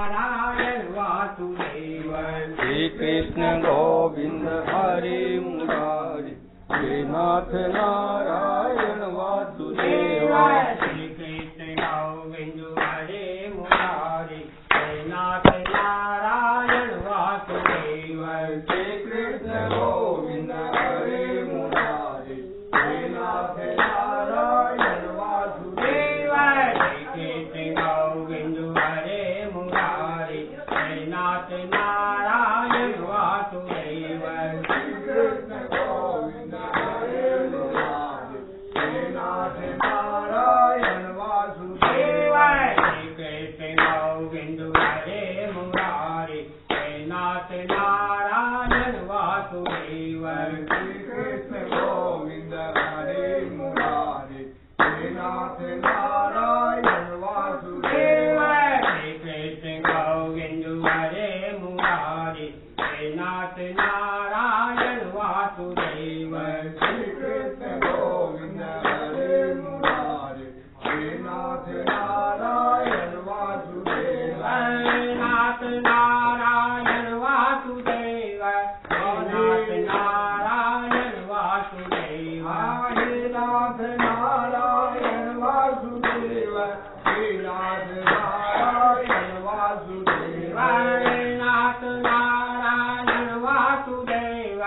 नारायण वासुदेव श्री कृष्ण गोविंद हरि मुरारी श्री नाथ नारायण वासुदेव श्री कृष्ण गोविंद हरे मुरारी श्री नाथ नारायण वासुदेव श्री कृष्ण गोविंद हरि मुरारी श्री नाथ नारायण वासुदेव श्री कृष्ण गोविंद हरे मुरारी श्री नाथ नारायण वासुदेव श्री कृष्ण गोविंद हरि मुरारी श्री नाथ नारायण वासुदेव श्री कृष्ण गोविंद हरे मुरारी श्री नाथ नारायण वासुदेव श्री कृष्ण गोविंद हरि मुरारी श्री नाथ नारायण वासुदेव श्री कृष्ण गोविंद हरे मुरारी श्री नाथ नारायण वासुदेव श्री कृष्ण गोविंद हरि मुरारी श्री नाथ नारायण वासुदेव नाथ नारायण वासुदेव नाथ नारायण वासुदेव हरे नाथ नारायण वासुदेव श्री नाथ नारायण वासुदेव नाथ नारायण वासुदेव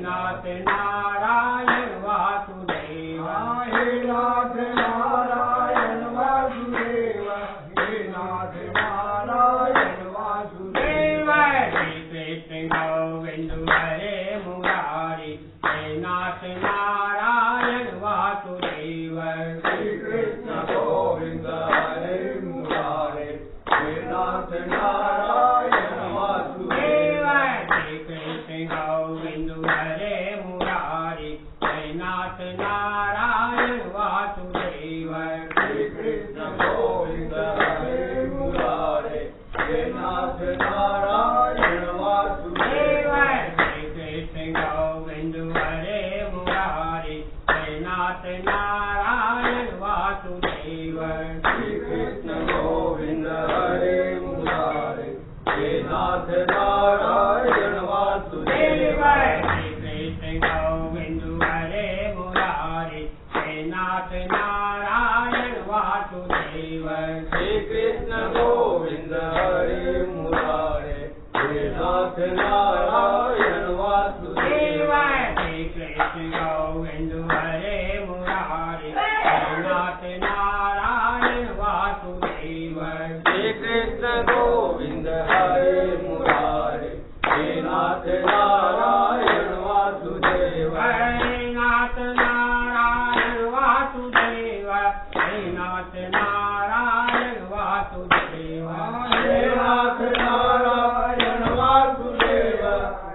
नाथ नारायण वासुदेव हरे नाथ नारायण वासुदेव श्री नाथ नारायण वासुदेव श्री कृष्ण गोविंद हरे मुरारी श्री नाथ नारायण वासुदेव श्री कृष्ण गोविंद हरे मुरारी श्री नाथ नारायण वासुदेव श्री कृष्ण गोविंद हरे मुरारी श्री नाथ नारायण वासुदेव श्री कृष्ण गोविंद हरे मुरारी श्री नाथ नारायण वासुदेव श्री कृष्ण गोविंद हरे मुरारी श्री नाथ नारायण वासुदेव श्री कृष्ण गोविंद हरे मुरारी श्री नाथ नारायण वासुदेव श्री कृष्ण गोविंद हरे मुरारी श्री नाथ नारायण वासुदेव श्री कृष्ण गोविंद हरे मुरारी श्री नाथ नारायण वासुदेव श्री कृष्ण गोविंद हरे मुरारी श्री नाथ नारायण वासुदेव श्री कृष्ण गोविंद हरे मुरारी श्री नाथ नारायण वासुदेव नाथ नारायण वासुदेव नाथ नारायण वासुदेव श्री नाथ नारायण वासुदेव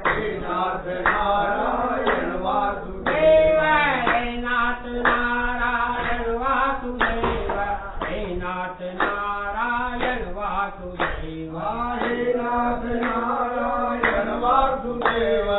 श्री नाथ नारायण वासुदेव नाथ नारायण वासुदेव नाथ नारायण वासुदेव श्री नाथ नारायण वासुदेव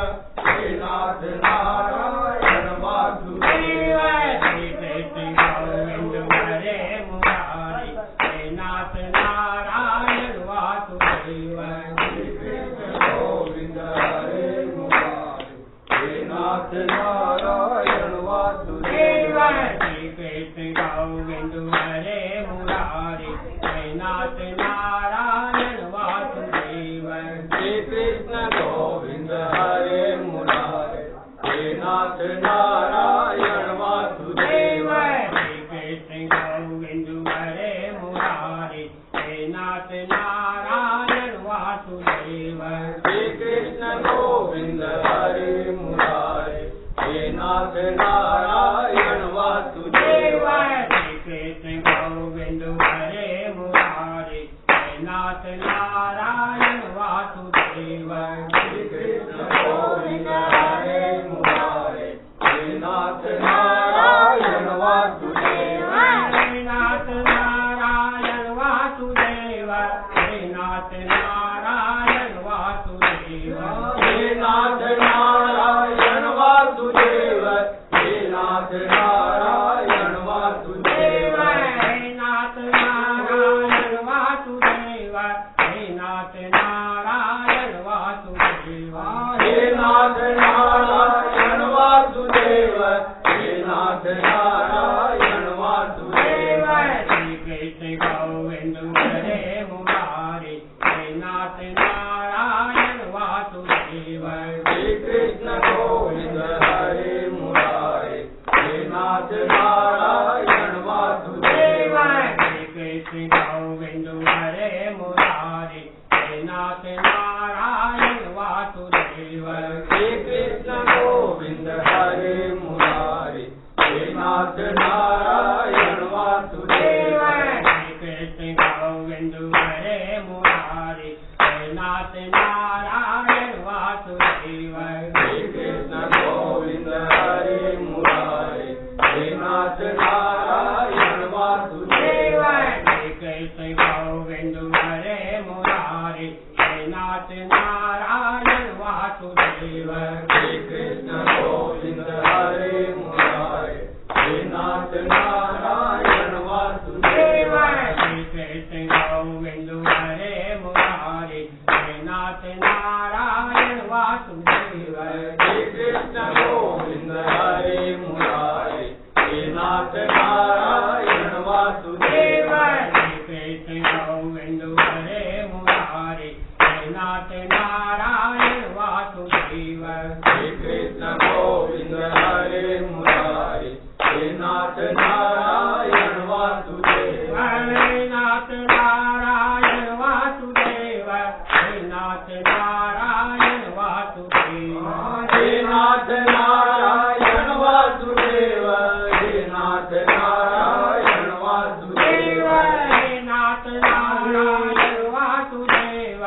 श्री नाथ नारायण वासुदेव श्री कृष्ण गोविंद हरे मुरारी श्री नाथ नारायण वासुदेव श्री कृष्ण गोविंद हरे मुरारी श्री नाथ नारायण वासुदेव श्री कृष्ण गोविंद हरे मुरारी श्री नाथ नारायण वासुदेव श्री कृष्ण गोविंद हरे मुरारी श्री नाथ नारायण वासुदेव श्री कृष्ण गोविंद हरे मुरारी श्री नाथ नारायण वासुदेव श्री कृष्ण गोविंद हरे मुरारी श्री नाथ नारायण वासुदेव श्री कृष्ण गोविंद हरे मुरारी श्री नाथ नारायण वासुदेव श्री कृष्ण गोविंद हरे मुरारी श्री नाथ नारायण वासुदेव नाथ नारायण वासुदेव नाथ नारायण वासुदेव श्री नाथ नारायण वासुदेव श्री नाथ नारायण वासुदेव नाथ नारायण वासुदेव हे नाथ नारायण वासुदेव हे नाथ नारायण वासुदेव हे नाथ नारायण वासुदेव श्री कृष्ण गोविंद हरे मुरारी हे नाथ नारायण वासुदेव श्री कृष्ण गोविंद हरे मुरारी हे नाथ नारायण वासुदेव श्री कृष्ण गोविंद हरे मुरारी हे नाथ नारायण वासुदेव श्री कृष्ण गोविंद हरे मुरारी हे नाथ नारायण वासुदेव श्री कृष्ण गोविंद हरे मुरारी हे नाथ नारायण वासुदेव श्री कृष्ण गोविंद हरे मुरारी हे नाथ नारायण वासुदेव श्री कृष्ण गोविंद हरे मुरारी हे नाथ नारायण वासुदेव श्री कृष्ण गोविंद हरे मुरारी हे नाथ नारायण वासुदेव श्री कृष्ण गोविंद हरे मुरारी हे नाथ नारायण वासुदेव श्री कृष्ण गोविंद हरे मुरारी हे नाथ नारायण वासुदेव श्री कृष्ण गोविंद हरे मुरारी हे नाथ नारायण वासुदेव श्री कृष्ण गोविंद हरे मुरारी हे नाथ नारायण वासुदेव हे नाथ नारायण वासुदेव हे नाथ नारायण वासुदेव हे नाथ नारायण वासुदेव हे नाथ नारायण वासुदेव हे नाथ नारायण वासुदेव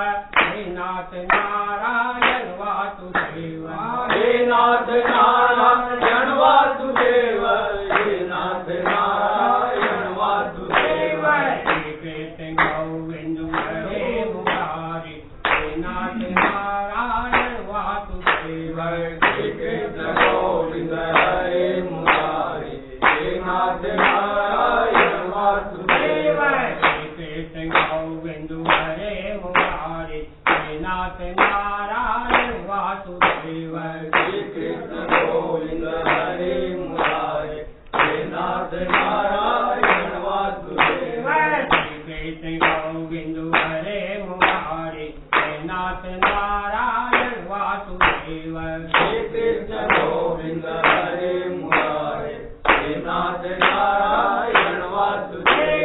हे नाथ नारायण वासुदेव हे नाथ नारायण वासुदेव हे नाथ नारायण वासुदेव श्री कृष्ण गोविंद हरे मुरारी हे नाथ नारायण वासुदेव श्री कृष्ण गोविंद हरे मुरारी हे नाथ नारायण वासुदेव श्री कृष्ण गोविंद हरे मुरारी हे नाथ नारायण वासुदेव श्री कृष्ण गोविंद हरे मुरारी हे नाथ नारायण वासुदेव श्री कृष्ण गोविंद हरे मुरारी हे नाथ नारायण वासुदेव श्री कृष्ण गोविंद हरे मुरारी हे नाथ नारायण वासुदेव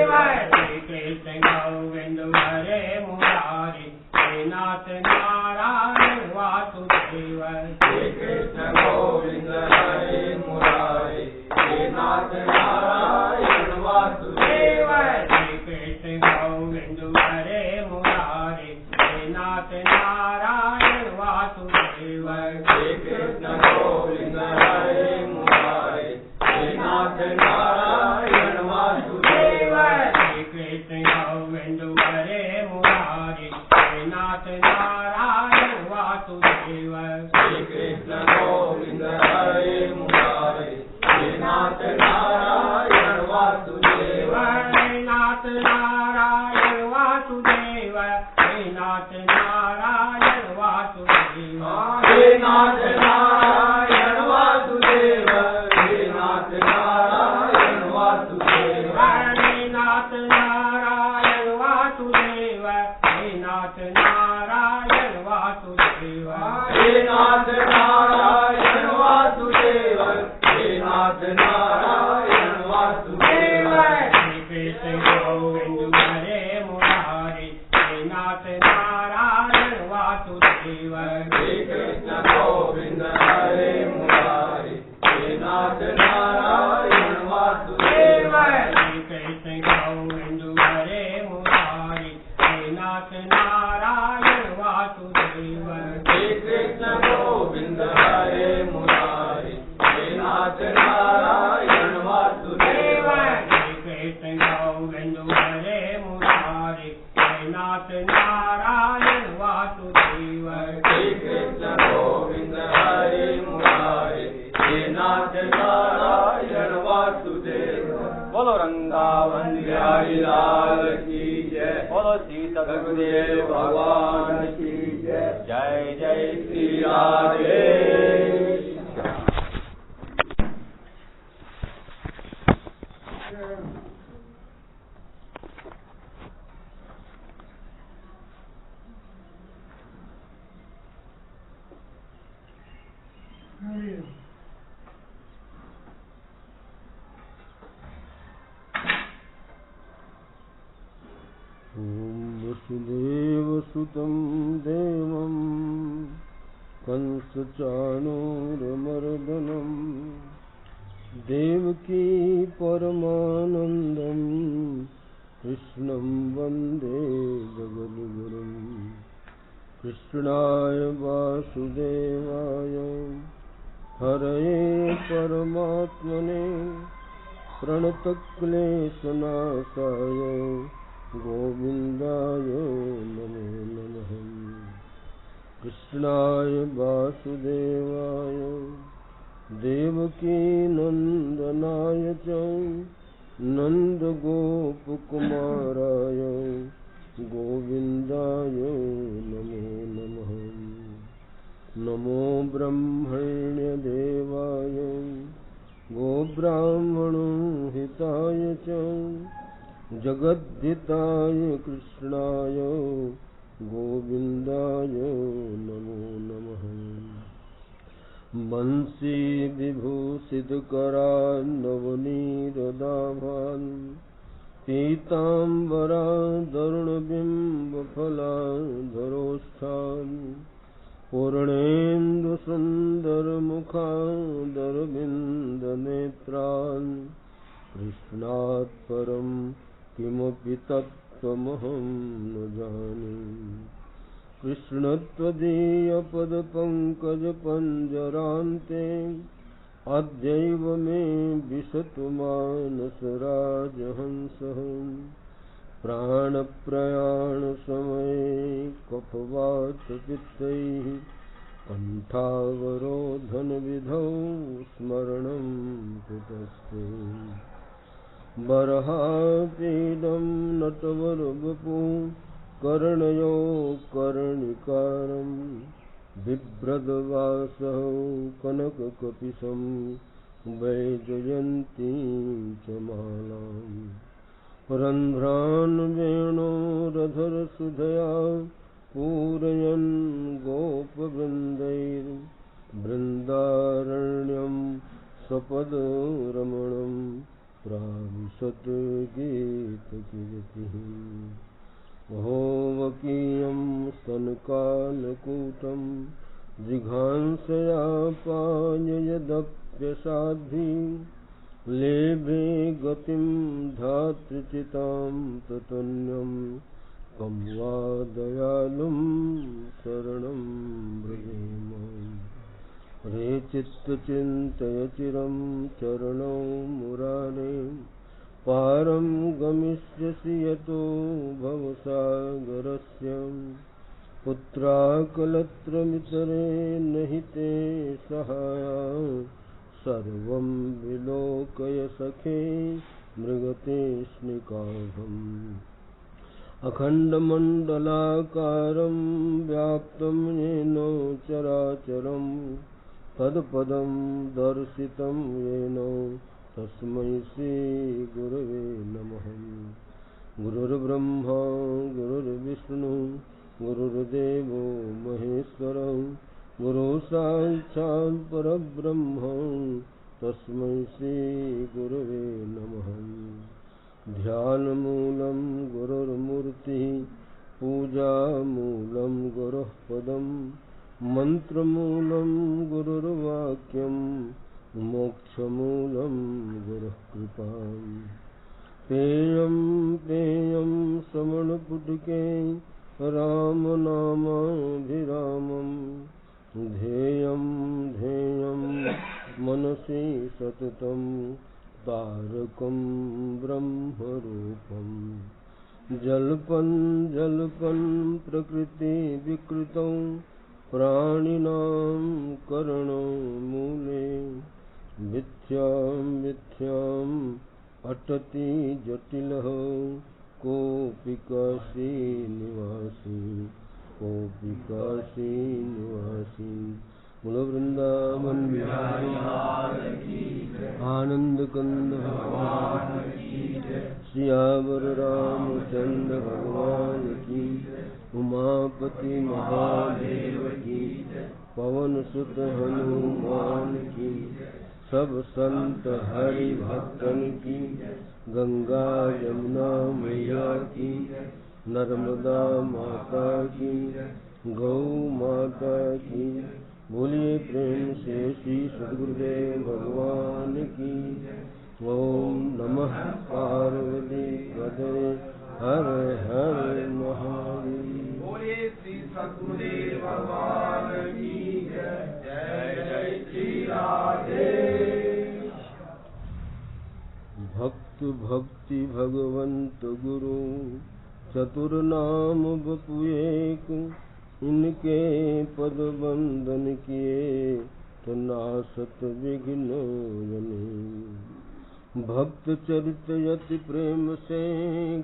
श्री कृष्ण गोविंद हरे मुरारी हे नाथ नारायण वासुदेव श्री कृष्ण गोविंद हरे मुरारी हे नाथ नारायण वासुदेव श्री कृष्ण गोविंद हरे मुरारी हे नाथ नारायण वासुदेव श्री कृष्ण गोविंद हरे मुरारी हे नाथ नारायण वासुदेव श्री कृष्ण गोविंद हरे मुरारी हे नाथ नारायण वासुदेव श्री कृष्ण गोविंद हरे मुरारी हे नाथ नारायण वासुदेव हे नाथ नारायण वासुदेव हे नाथ नारायण वासुदेव हे नाथ नारायण वासुदेव हे नाथ नारायण वासुदेव हे नाथ नारायण वासुदेव हे नाथ नारायण वासुदेव हे नाथ नारायण वासुदेव हे नाथ नारायण वासुदेव श्री कृष्ण गोविंद हरे मुरारी हे नाथ नारायण वासुदेव श्री कृष्ण गोविंद हरे मुरारी हे नाथ नारायण वासुदेव श्री कृष्ण गोविंद हरे मुरारी हे नाथ नारायण वासुदेव श्री कृष्ण गोविंद हरे मुरारी हे नाथ नारायण वासुदेव श्री कृष्ण गोविंद हरे मुरारी हे नाथ नारायण वासुदेव श्री कृष्ण गोविंद हरे मुरारी हे नाथ नारायण वासुदेव बोलो रंगावन बिहारी लाल की जय बोलो श्री सद्गुरुदेव भगवान की जय। जय जय श्री राधे। वसुदेवसुतं देवं कंसचाणूरमर्दनं देवकी परमानन्दं कृष्णं वन्दे जगद्गुरुं। कृष्णाय वासुदेवाय हरये परमात्मने प्रणतक्लेशनाशाय गोविन्दाय नमो नमः। कृष्णाय वासुदेवाय देवकी नन्दनाय च नन्दगोपकुमाराय गोविन्दाय नमो नमः। नमो ब्रह्मण्यदेवाय गोब्राह्मणहिताय च जगद्धिताय कृष्णाय गोविन्दाय नमो नमः। बंसी विभूषितकरान्नवनीरदाभान् पीताम्बरादरुणबिम्बफलाधरोष्ठान् पूर्णेन्दुसुन्दरमुखादरविन्दनेत्रान् कृष्णात् परं किमपि तत्त्वमहं न जाने। कृष्ण त्वदीयपदपङ्कजपञ्जरान्ते अद्यैव मे विशतु मानसराजहंसः। प्राणप्रयाणसमये कफवातपित्तैः कण्ठावरोधनविधौ स्मरणं कुतस्ते। बर्हापीडं नटवरवपु कर्णयो कर्णिकारं बिभ्रद्वासः कनककपिशं वैजयन्तीं च मालाम्। रन्ध्रान् वेणोरधरसुधया पूरयन् गोपवृन्दैर्बृन्दारण्यं स्वपदरमणं प्राविशत् गीतकीर्तिः। अहोवकीयं स्तनकालकूटं जिघांसया पाययदप्यसाध्वी। लेभे गतिं धातृचितां ततन्यं कं वा दयालुं शरणं व्रजेम। रे चित्तचिन्तय चिरं चरणौ मुरारे पारं गमिष्यसि यतो भवसागरस्य। पुत्राकलत्रमितरे नहि ते सहाया सर्वं विलोकय सखे मृगतेष्णिकाभम्। अखण्डमण्डलाकारं व्याप्तं येन चराचरं तत्पदं दर्शितं येन तस्मै श्रीगुरवे नमः। गुरुर्ब्रह्मा गुरुर्विष्णु गुरुर्देवो महेश्वरः गुरुसाक्षात् परब्रह्म तस्मै श्रीगुरवे नमः। ध्यानमूलं गुरुर्मूर्तिः पूजामूलं गुरुः पदं मन्त्रमूलं गुरुर्वाक्यं मोक्षमूलं गुरुः कृपा। पेयं पेयं श्रवणपुटके रामनामाभिरामं ध्येयं ध्येयं मनसि सततं तारकं ब्रह्मरूपं। जल्पन् जल्पन् प्रकृतिविकृतं प्राणिनां करणमूले मिथ्यां मिथ्याम् अटति जटिलः कोऽपि काशी निवासी, कोऽपि काशी निवासी। बोलो वृंदावन बिहारी आनंद कंद भगवान की, सियावर रामचंद्र भगवान की, उमापति महादेव की, पवन सुत हनुमान की, सब संत हरि भक्तन की, गंगा यमुना मैया की, नर्मदा माता की, गौ माता की। बोलिए प्रेम से श्री सद्गुरुदेव भगवान की। ओम नमः पार्वती पते हर हर महादेव। बोलिए श्री सद्गुरुदेव भगवान की जय। जय जय श्री राधे। भक्त भक्ति भगवंत गुरु, चतुर नाम बपु एक, इनके पद बंदन किए, तो नासत विघ्न जने। भक्त चरित यति प्रेम से,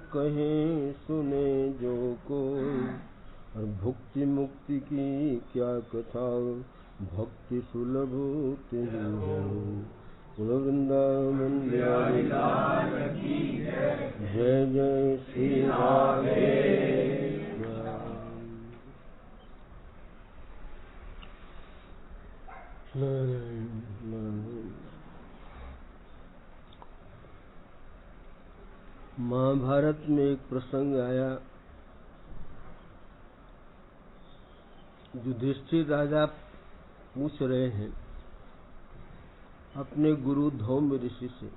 कहे सुने जो कोई, और भुक्ति मुक्ति की क्या कथा, भक्ति सुलभ तिहि है। वृंदावन बिहारी जय जय श्री राधे। महाभारत में एक प्रसंग आया। युधिष्ठिर राजा पूछ रहे हैं अपने गुरु धौम्य ऋषि से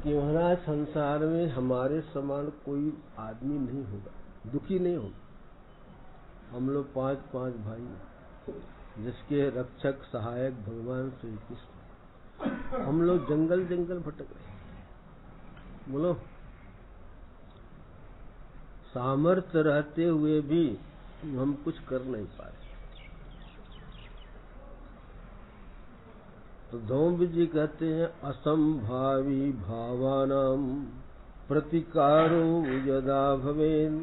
कि महाराज संसार में हमारे समान कोई आदमी नहीं होगा, दुखी नहीं होगा। हम लोग 5 भाई, जिसके रक्षक सहायक भगवान श्री कृष्ण, हम लोग जंगल जंगल भटक रहे। बोलो, सामर्थ्य रहते हुए भी हम कुछ कर नहीं पाए। तो धौम्य जी कहते हैं, असंभावी भावानां प्रतिकारो यदा भवेन्,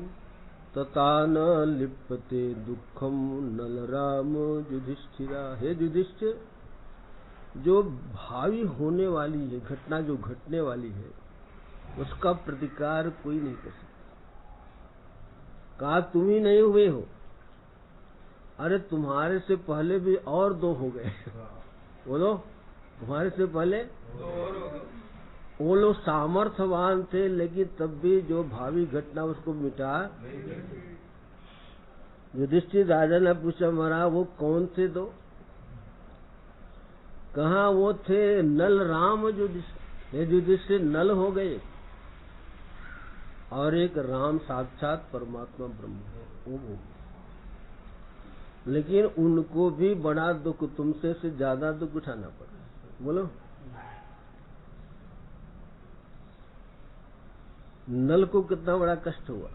तथा न लिप्यते दुखम नलराम युधिष्ठिरा। हे युधिष्ठिर, जो भावी होने वाली है घटना, जो घटने वाली है, उसका प्रतिकार कोई नहीं कर सकता। कहा तुम ही नहीं हुए हो, अरे तुम्हारे से पहले भी और 2 हो गए। बोलो, तुम्हारे से पहले वो लोग सामर्थ्यवान थे, लेकिन तब भी जो भावी घटना उसको मिटा। युधिष्ठिर राजा ने पूछा, महाराज वो कौन थे 2? कहा वो थे नल राम युधिष्ठिर। युधिष्ठिर नल हो गए, और एक राम साक्षात परमात्मा ब्रह्म वो। लेकिन उनको भी बड़ा दुख, तुमसे से ज्यादा दुख उठाना पड़ा। बोलो, नल को कितना बड़ा कष्ट हुआ,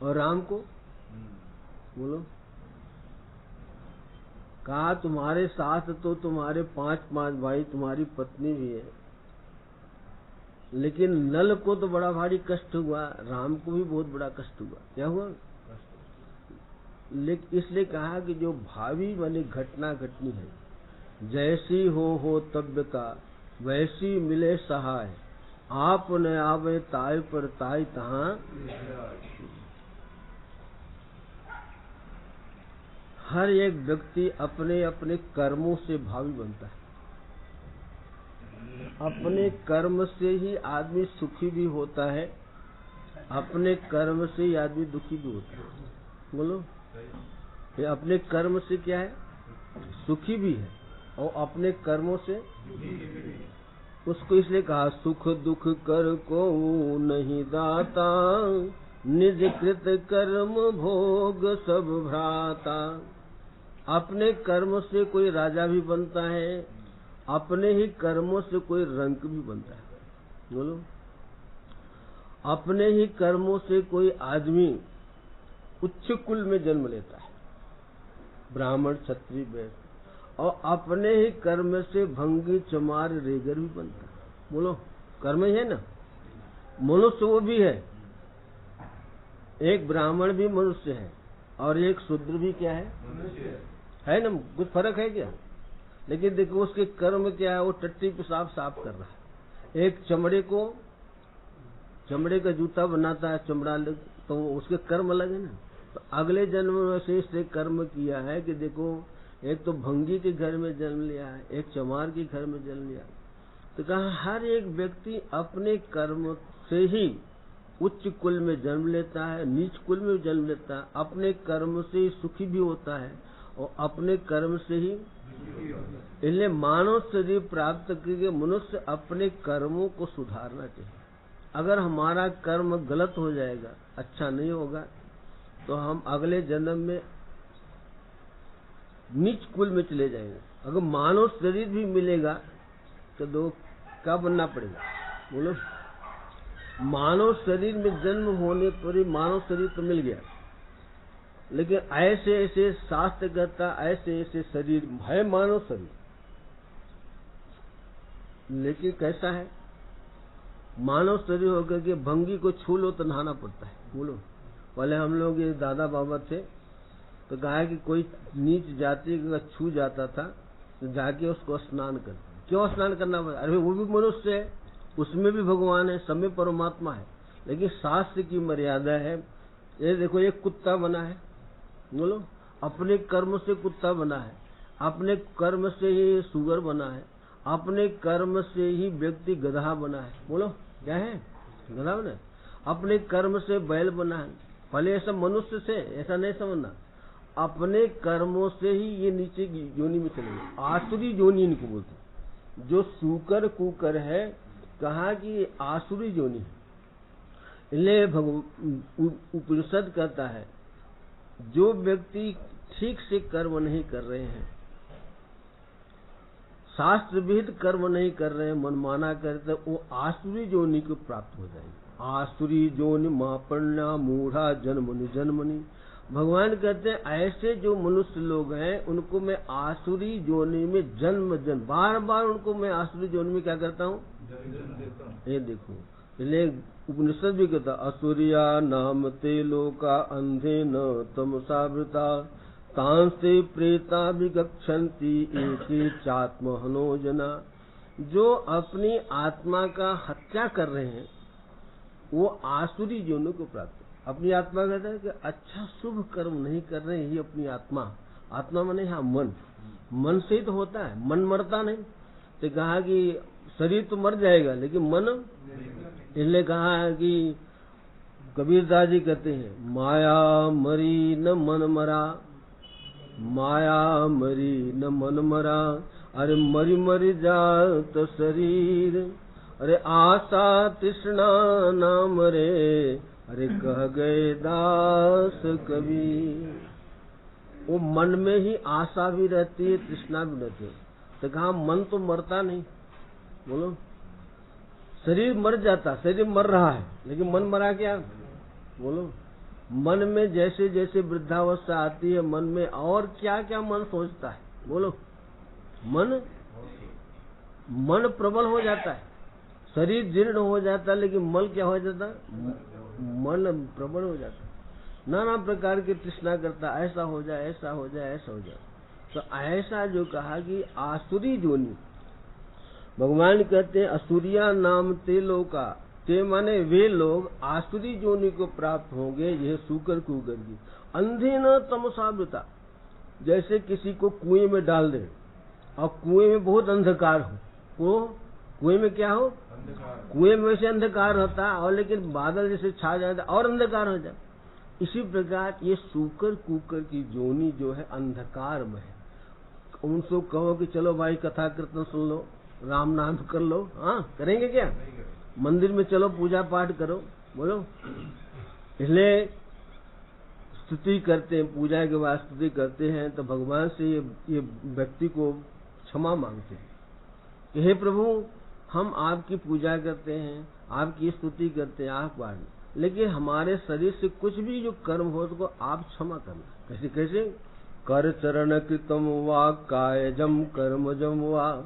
और राम को? बोलो, कहा तुम्हारे साथ तो तुम्हारे 5 भाई, तुम्हारी पत्नी भी है, लेकिन नल को तो बड़ा भारी कष्ट हुआ, राम को भी बहुत बड़ा कष्ट हुआ। क्या हुआ? लेकिन इसलिए कहा कि जो भावी वाली घटना घटनी है, जैसी हो तब्यता, वैसी मिले सहाय, आप न आवे ताय पर ताय तहां। हर एक व्यक्ति अपने अपने कर्मों से भावी बनता है। अपने कर्म से ही आदमी सुखी भी होता है, अपने कर्म से ही आदमी दुखी भी होता है। बोलो, ये अपने कर्म से क्या है? सुखी भी है, और अपने कर्मों से उसको इसलिए कहा, सुख दुख कर को नहीं दाता, निज कृत कर्म भोग सब भ्राता। अपने कर्म से कोई राजा भी बनता है, अपने ही कर्मों से कोई रंक भी बनता है। बोलो, अपने ही कर्मों से कोई आदमी उच्च कुल में जन्म लेता है, ब्राह्मण क्षत्रिय वैश्य, और अपने ही कर्म से भंगी चमार रेगर भी बनता है। बोलो, कर्म ही है ना। मनुष्य वो भी है, एक ब्राह्मण भी मनुष्य है और एक शूद्र भी क्या है ना, कुछ फर्क है क्या? लेकिन देखो उसके कर्म क्या है, वो टट्टी पेशाब साफ कर रहा है। एक चमड़े का जूता बनाता है, चमड़ा तो उसके कर्म अलग है ना। तो अगले जन्म में से कर्म किया है कि देखो एक तो भंगी के घर में जन्म लिया है, एक चमार के घर में जन्म लिया। तो कहा हर एक व्यक्ति अपने कर्म से ही उच्च कुल में जन्म लेता है, नीच कुल में जन्म लेता है, अपने कर्म से ही सुखी भी होता है और अपने कर्म से ही। इसलिए मानव शरीर प्राप्त करके मनुष्य अपने कर्मों को सुधारना चाहिए। अगर हमारा कर्म गलत हो जाएगा, अच्छा नहीं होगा, तो हम अगले जन्म में नीच कुल में चले जाएंगे। अगर मानव शरीर भी मिलेगा तो दो क्या बनना पड़ेगा? बोलो, मानव शरीर में जन्म होने पर ही मानव शरीर तो मिल गया, लेकिन ऐसे ऐसे शास्त्र कहता ऐसे ऐसे शरीर है मानव शरीर, लेकिन कैसा है? मानव शरीर होकर के भंगी को छू लो तो नहाना पड़ता है। बोलो, पहले हम लोग ये दादा बाबा थे तो कहा कि कोई नीच जाति का छू जाता था तो जाके उसको स्नान करते। क्यों स्नान करना पड़ता? अरे वो भी मनुष्य है, उसमें भी भगवान है, सब में परमात्मा है, लेकिन शास्त्र की मर्यादा है। ये देखो एक कुत्ता बना है, बोलो, अपने कर्म से कुत्ता बना है, अपने कर्म से ही सुअर बना है, अपने कर्म से ही व्यक्ति गधा बना है। बोलो क्या है? गधा बना है। अपने कर्म से बैल बना है। पहले ऐसा मनुष्य से ऐसा नहीं समझना, अपने कर्मों से ही ये नीचे की योनि में चले गए, आसुरी योनि इनको बोलते। जो सूकर कुकर है, कहा कि आसुरी योनि है। इसलिए उपनिषद कहता है जो व्यक्ति ठीक से कर्म नहीं कर रहे हैं, शास्त्र विहित कर्म नहीं कर रहे हैं, मनमाना करते, वो आसुरी योनि को प्राप्त हो जाएंगे। आसुरी योनि मापन्ना मूढ़ा जन्मनि जन्मनि। भगवान कहते हैं ऐसे जो मनुष्य लोग हैं उनको मैं आसुरी योनि में जन्म जन्म बार बार उनको मैं आसुरी योनि में क्या करता हूँ? ये देखो, इसलिए उपनिषद भी कहता असुरिया नाम ते लोका अंधे न तमसावृता तांसे प्रेता विगच्छन्ति एके चात्महनो जना। जो अपनी आत्मा का हत्या कर रहे हैं वो आसुरी योनि को प्राप्त। अपनी आत्मा कहता है कि अच्छा शुभ कर्म नहीं कर रहे हैं, ये अपनी आत्मा। आत्मा माने हाँ मन से ही तो होता है, मन मरता नहीं। तो कहा कि शरीर तो मर जाएगा लेकिन मन, इसलिए कहा है कि कबीरदास जी कहते हैं माया मरी न मन मरा, माया मरी न मन मरा, अरे मरी मरी जात शरीर, अरे आशा तृष्णा नाम रे, अरे कह गए दास कबीर। वो मन में ही आशा भी रहती है, तृष्णा भी रहती है। तो कहा मन तो मरता नहीं। बोलो, शरीर मर जाता, शरीर मर रहा है लेकिन मन मरा क्या? बोलो, मन में जैसे जैसे वृद्धावस्था आती है मन में और क्या क्या मन सोचता है। बोलो, मन प्रबल हो जाता है, शरीर जीर्ण हो जाता है, लेकिन मन क्या हो जाता है? मन प्रबल हो जाता है, नाना प्रकार की तृष्णा करता, ऐसा हो जाए ऐसा हो जाए ऐसा हो जाए। तो ऐसा जो कहा कि आसुरी योनि, भगवान कहते हैं असुरिया नाम ते लोका, ते माने वे लोग आसुरी योनि को प्राप्त होंगे। यह सूकर कुकर की अंधे न तमसावृता, जैसे किसी को कुएं में डाल दे और कुएं में बहुत अंधकार हो, वो कुएं में क्या हो? कुएं में वैसे अंधकार होता है और लेकिन बादल जैसे छा जाता और अंधकार हो जाए। इसी प्रकार ये सूकर कुकर की योनि जो है अंधकार में है। उनसे कहो कि चलो भाई कथा कीर्तन सुन लो, राम नाम कर लो, हाँ करेंगे क्या? मंदिर में चलो पूजा पाठ करो। बोलो, इसलिए स्तुति करते हैं, पूजा के बाद स्तुति करते हैं तो भगवान से ये व्यक्ति को क्षमा मांगते हैं कि हे प्रभु, हम आपकी पूजा करते हैं, आपकी स्तुति करते हैं, आप बाढ़, लेकिन हमारे शरीर से कुछ भी जो कर्म हो उसको आप क्षमा करना। कैसे कैसे? कर चरण कृतम वा कायजम कर्मजम वा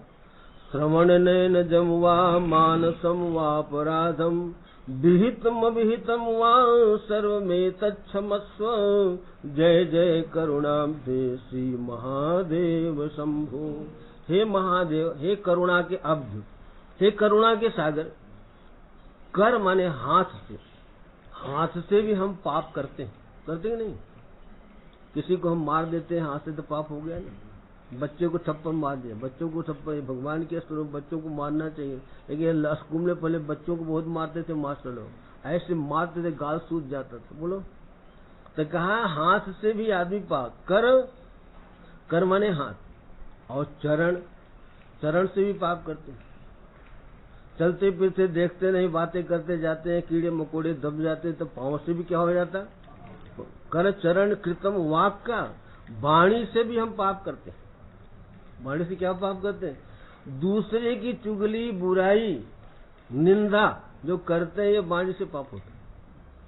श्रवण नयन जम वा मानसम वा अपराधम विहितम अविहितम वा सर्वमेतच्छमस्व। जय जय करुणाब्धे श्री महादेव शंभो। हे महादेव, हे करुणा के अब्ध, हे करुणा के सागर। कर माने हाथ से, हाथ से भी हम पाप करते हैं, करते हैं नहीं? किसी को हम मार देते हैं हाथ से तो पाप हो गया ना। बच्चे को थप्पड़ मार दिया, बच्चों को थप्पड़, भगवान के स्वरूप बच्चों को मारना चाहिए, लेकिन स्कूल में पहले बच्चों को बहुत मारते थे मास्टर लोग, ऐसे मारते थे गाल सूज जाता था। बोलो, तो कहा हाथ से भी आदमी पाप कर, कर माने हाथ, और चरण, चरण से भी पाप करते हैं। चलते फिरते देखते नहीं, बातें करते जाते हैं, कीड़े मकोड़े दब जाते, तो पांव से भी क्या हो जाता? कर चरण कृतम वाक का, वाणी से भी हम पाप करते हैं। वाणी से क्या पाप करते हैं? दूसरे की चुगली, बुराई, निंदा जो करते हैं, ये वाणी से पाप होता है।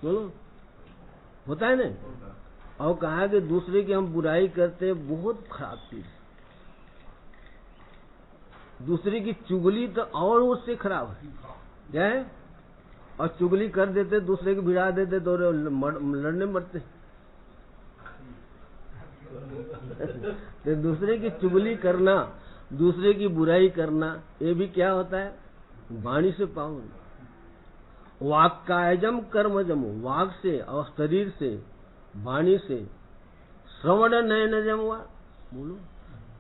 बोलो, होता है ना? और कहा कि दूसरे की हम बुराई करते हैं, बहुत खराब चीज। दूसरे की चुगली तो और उससे खराब है, क्या है? और चुगली कर देते, दूसरे को भिड़ा देते, तो लड़ने मरते। तो दूसरे की चुगली करना, दूसरे की बुराई करना, ये भी क्या होता है? वाणी से पावन। वाक्कायजम कर्मजम, वाक से और शरीर से, वाणी से। श्रवण नयनजम हुआ, बोलो,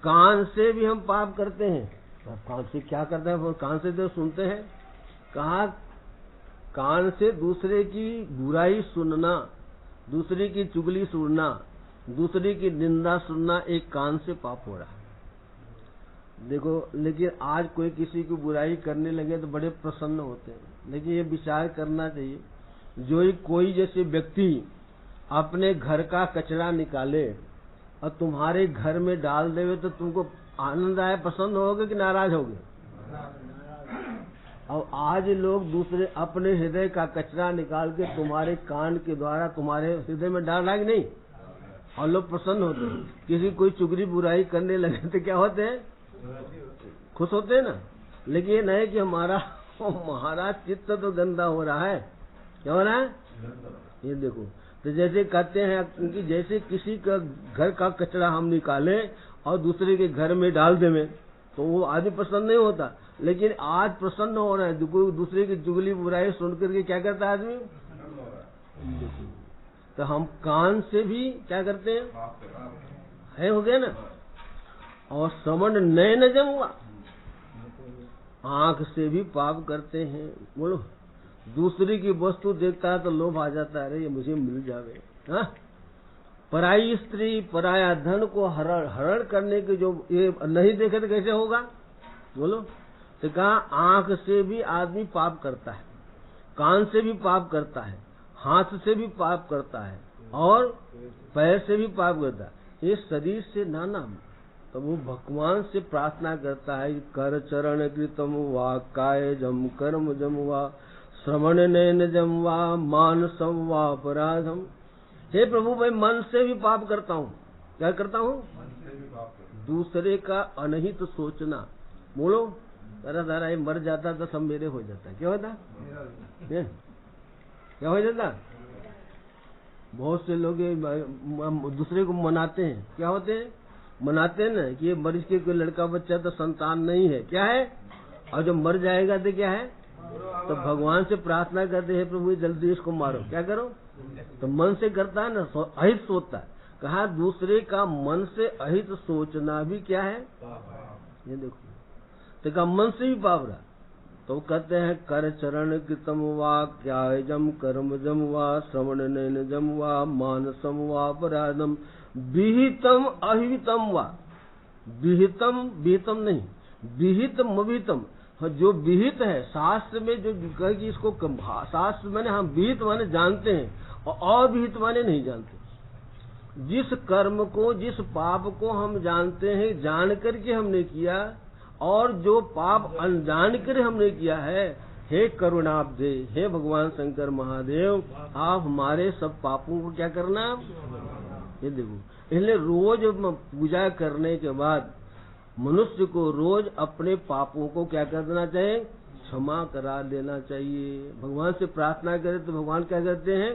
कान से भी हम पाप करते हैं। अब कान से क्या करते हैं? कान से तो सुनते हैं। कहा कान से दूसरे की बुराई सुनना, दूसरे की चुगली सुनना, दूसरे की निंदा सुनना, एक कान से पाप हो रहा है। देखो, लेकिन आज कोई किसी की बुराई करने लगे तो बड़े प्रसन्न होते हैं, लेकिन ये विचार करना चाहिए, जो कोई जैसे व्यक्ति अपने घर का कचरा निकाले और तुम्हारे घर में डाल देवे, तो तुमको आनंद आए, पसंद होगे कि नाराज होगे? और आज लोग दूसरे अपने हृदय का कचरा निकाल के तुम्हारे कान के द्वारा तुम्हारे हृदय में डाल रहा कि नहीं, और लोग प्रसन्न होते हैं। किसी कोई चुगली बुराई करने लगे तो क्या होते हैं? खुश होते हैं ना। लेकिन ये नहीं कि हमारा चित्त तो गंदा हो रहा है। क्या हो रहा है? ये देखो, तो जैसे कहते हैं कि जैसे किसी का घर का कचरा हम निकाले और दूसरे के घर में डाल देवे, तो वो आदमी प्रसन्न नहीं होता। लेकिन आज प्रसन्न हो रहा है, कोई दूसरे की चुगली बुराई सुन करके क्या करता है आदमी? तो हम कान से भी क्या करते हैं? है, हो गया ना। और श्रवण नयनजम हुआ, आंख से भी पाप करते हैं। बोलो, दूसरी की वस्तु देखता है तो लोभ आ जाता है, अरे ये मुझे मिल जावे। हाँ, पराई स्त्री, पराया धन को हरण करने के जो ये नहीं देखे तो कैसे होगा? बोलो, तो कहा आंख से भी आदमी पाप करता है, कान से भी पाप करता है, हाथ से भी पाप करता है, और पैर से भी पाप करता है। ये शरीर से नाना। तो वो भगवान से प्रार्थना करता है, कर चरण कृतम वा काय जम कर्म जम वा श्रवण नयन जम वा मानसम वा अपराधम। हे प्रभु, मैं मन से भी पाप करता हूँ। क्या करता हूँ? दूसरे का अनहित सोचना। बोलो, तारा ये मर जाता तो सब मेरे हो जाता। क्या होता? क्या हो जाता? बहुत से लोग दूसरे को मनाते हैं। क्या होते हैं? मनाते हैं ना कि ये मरीज के कोई लड़का बच्चा तो संतान नहीं है। क्या है? और जब मर जाएगा तो क्या है? तो भगवान से प्रार्थना करते हैं, प्रभु जल्दी इसको मारो। क्या करो? तो मन से करता है ना, अहित सोचता है। कहा दूसरे का मन से अहित सोचना भी क्या है? ये देखो, तो कहा मन से भी पाप रहा। तो कहते हैं कर चरण कृतम वा क्या जम कर्म जम वा श्रवण नयन जम वा मानसम वा अपराधम विहितम अहितम वा। विहितम, विहितम नहीं, विहितम अविहितम। जो विहित है शास्त्र में, जो कहे कि इसको शास्त्र माने हम विहित माने जानते हैं और अविहित माने नहीं जानते। जिस कर्म को, जिस पाप को हम जानते हैं, जान करके हमने किया, और जो पाप अनजान कर हमने किया है, हे करुणाब्धे, हे भगवान शंकर महादेव, आप हमारे सब पापों को क्या करना? ये देखो, इसलिए रोज पूजा करने के बाद मनुष्य को रोज अपने पापों को क्या करना चाहिए? क्षमा करा देना चाहिए। भगवान से प्रार्थना करे तो भगवान क्या करते हैं?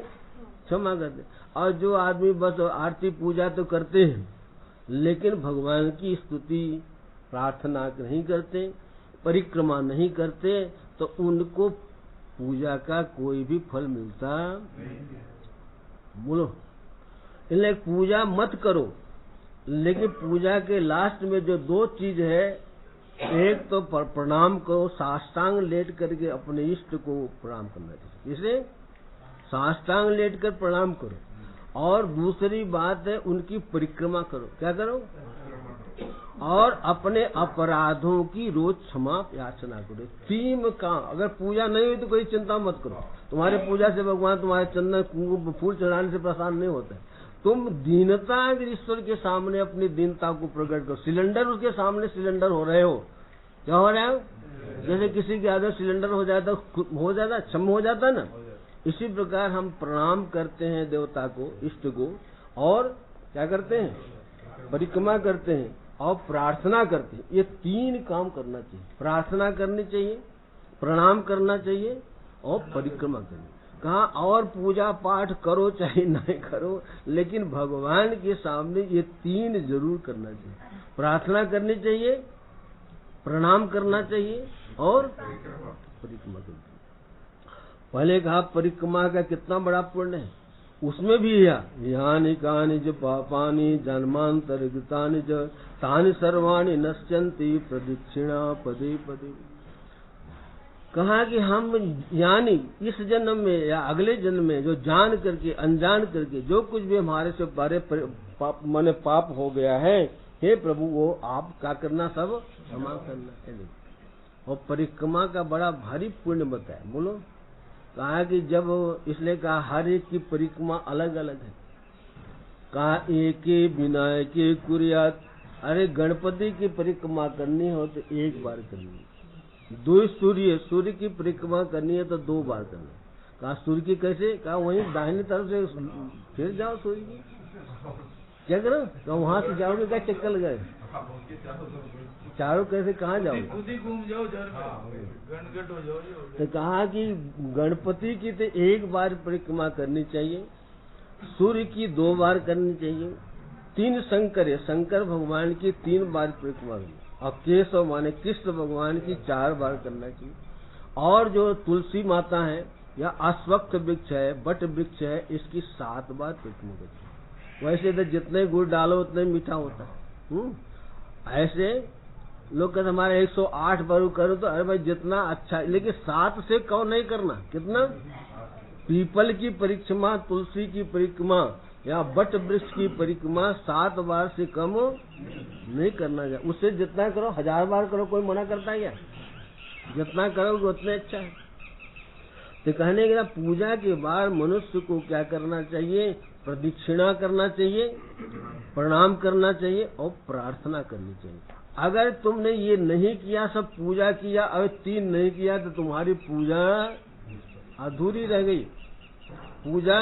क्षमा करते। और जो आदमी बस आरती पूजा तो करते हैं लेकिन भगवान की स्तुति प्रार्थना नहीं करते, परिक्रमा नहीं करते, तो उनको पूजा का कोई भी फल मिलता बोलो। इसलिए पूजा मत करो, लेकिन पूजा के लास्ट में जो दो चीज है, एक तो प्रणाम करो, साष्टांग लेट करके अपने इष्ट को प्रणाम करना चाहिए। इसलिए साष्टांग लेट कर प्रणाम करो, और दूसरी बात है उनकी परिक्रमा करो। क्या करो? और अपने अपराधों की रोज क्षमा याचना करो। तीन काम। अगर पूजा नहीं हुई तो कोई चिंता मत करो, तुम्हारे पूजा से भगवान तुम्हारे चंदन कुंकुम फूल चढ़ाने से प्रसन्न नहीं होता है। तुम दीनता ईश्वर के सामने अपनी दीनता को प्रकट करो। सिलेंडर उसके सामने सिलेंडर हो रहे हो, क्या हो रहे हो? जैसे किसी के आगे सिलेंडर हो जाता, क्षम हो जाता ना, इसी प्रकार हम प्रणाम करते हैं देवता को, इष्ट को, और क्या करते हैं? परिक्रमा करते हैं और प्रार्थना करते हैं। ये तीन काम करना चाहिए। प्रार्थना करनी चाहिए, प्रणाम करना चाहिए और परिक्रमा करनी। कहा और पूजा पाठ करो चाहे नहीं करो, लेकिन भगवान के सामने ये तीन जरूर करना चाहिए। प्रार्थना करनी चाहिए, प्रणाम करना चाहिए और परिक्रमा करनी चाहिए। पहले कहा परिक्रमा का कितना बड़ा पुण्य है, उसमें भी यानी कानि ज पापानि जन्मांतरगतानि च तानि सर्वाणि नश्यन्ति प्रदक्षिणा पदे पदे। कहा कि हम यानी इस जन्म में या अगले जन्म में जो जान करके अनजान करके जो कुछ भी हमारे से बारे माने पाप हो गया है, हे प्रभु वो आप क्या करना, सब क्षमा करना है। और परिक्रमा का बड़ा भारी पुण्य बताया। बोलो, कहा कि जब, इसलिए कहा हर एक की परिक्रमा अलग अलग है। कहा एक विनायक कुर्यात। अरे गणपति की परिक्रमा करनी हो तो एक बार करनी, दो सूर्य की परिक्रमा करनी है तो 2 बार करना। कहा सूर्य की कैसे? कहा वहीं दाहिनी तरफ से फिर जाओ सूर्य की, क्या करो? कहा वहां से जाओगे, क्या चक्कर लगाए चारों, कैसे कहाँ जाओगे? खुद ही घूम जाओ, गणगट हो जाओ। तो कहा कि गणपति की तो 1 बार परिक्रमा करनी चाहिए, सूर्य की 2 बार करनी चाहिए, 3 शंकर है, शंकर भगवान की 3 बार परिक्रमा करनी, और केशव माने कृष्ण भगवान की 4 बार करना चाहिए। और जो तुलसी माता है या अश्वत्थ वृक्ष है, बट वृक्ष है, इसकी 7 बार परिक्रमा करनी चाहिए। वैसे तो जितने गुड़ डालो उतने मीठा होता है। ऐसे लोग कहते हमारे 108 बार करो, तो अरे भाई जितना अच्छा, लेकिन 7 से कम नहीं करना। कितना? पीपल की परिक्रमा, तुलसी की परिक्रमा या बट वृक्ष की परिक्रमा 7 बार से कम नहीं करना चाहिए। उससे जितना करो, 1000 बार करो, कोई मना करता है क्या? जितना करोगे उतना अच्छा है। तो कहने के पूजा के बाद मनुष्य को क्या करना चाहिए? प्रदक्षिणा करना चाहिए, प्रणाम करना चाहिए और प्रार्थना करनी चाहिए। अगर तुमने ये नहीं किया, सब पूजा किया और 3 नहीं किया, तो तुम्हारी पूजा अधूरी रह गई। पूजा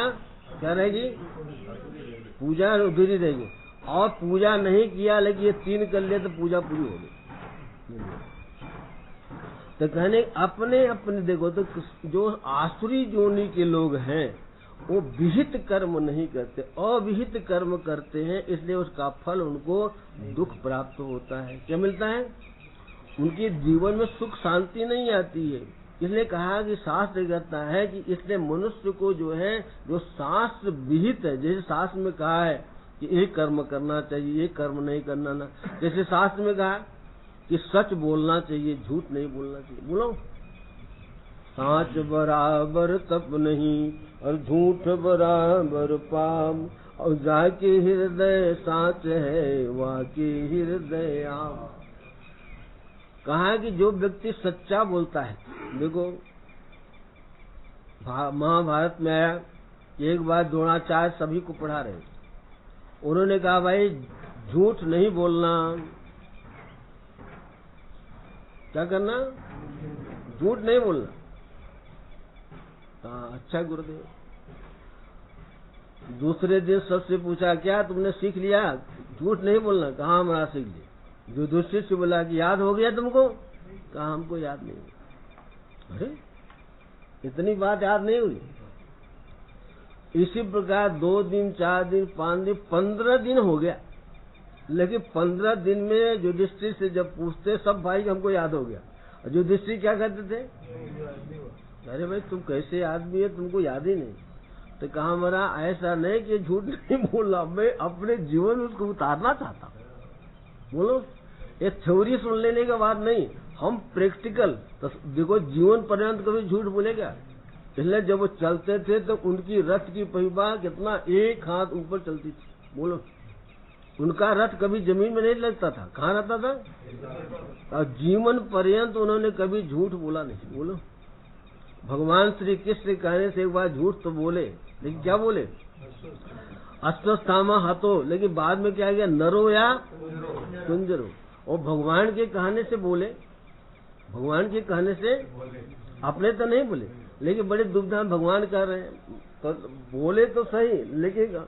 क्या रहेगी? पूजा अधूरी रहेगी। और पूजा नहीं किया लेकिन ये 3 कर लिया तो पूजा पूरी हो गई। तो कहने अपने अपने देखो, तो जो आसुरी जोनी के लोग हैं वो विहित कर्म नहीं करते, अविहित कर्म करते हैं, इसलिए उसका फल उनको दुख प्राप्त होता है। क्या मिलता है? उनके जीवन में सुख शांति नहीं आती है। इसलिए कहा कि शास्त्र कहता है कि इसलिए मनुष्य को जो है, जो शास्त्र विहित है, जैसे शास्त्र में कहा है कि एक कर्म करना चाहिए, एक कर्म नहीं करना ना, जैसे शास्त्र में कहा कि सच बोलना चाहिए, झूठ नहीं बोलना चाहिए। बोलो, साच बराबर तप नहीं और झूठ बराबर पाप, और जाके हृदय साच है वाके हृदय आप। कहा कि जो व्यक्ति सच्चा बोलता है, देखो महाभारत में आया, एक बार द्रोणाचार्य सभी को पढ़ा रहे, उन्होंने कहा भाई झूठ नहीं बोलना। क्या करना? झूठ नहीं बोलना। अच्छा गुरुदेव। दूसरे दिन सबसे पूछा क्या तुमने सीख लिया? झूठ नहीं बोलना। कहा हमारा सीख लिया। जो दूसरे से बोला कि याद हो गया तुमको? कहा हमको याद नहीं। अरे इतनी बात याद नहीं हुई। इसी प्रकार 2 दिन, 4 दिन, 5 दिन, 15 दिन हो गया, लेकिन 15 दिन में युधिष्ठिर से जब पूछते सब भाई हमको याद हो गया। युधिष्ठिर क्या कहते थे? अरे भाई तुम कैसे आदमी है, तुमको याद ही नहीं। तो कहा मेरा ऐसा नहीं कि झूठ नहीं बोला, मैं अपने जीवन में उसको उतारना चाहता हूँ। बोलो, ये थ्योरी सुन लेने का बात नहीं, हम प्रैक्टिकल। तो देखो जीवन पर्यंत कभी झूठ बोलेगा? इसलिए जब वो चलते थे तो उनकी रथ की पहिबा कितना 1 हाथ ऊपर चलती थी। बोलो, उनका रथ कभी जमीन में नहीं लगता था, कहाँ रहता था? और जीवन पर्यंत उन्होंने कभी झूठ बोला नहीं। बोलो, भगवान श्री कृष्ण कहने से एक बार झूठ तो बोले, लेकिन क्या बोले? अश्वस्थामा हतो, लेकिन बाद में क्या गया? नरो या कुंजरो। और भगवान के कहने से बोले, भगवान के कहने से, अपने तो नहीं बोले, लेकिन बड़े दुविधा में भगवान कह रहे हैं तो बोले तो सही, लेकिन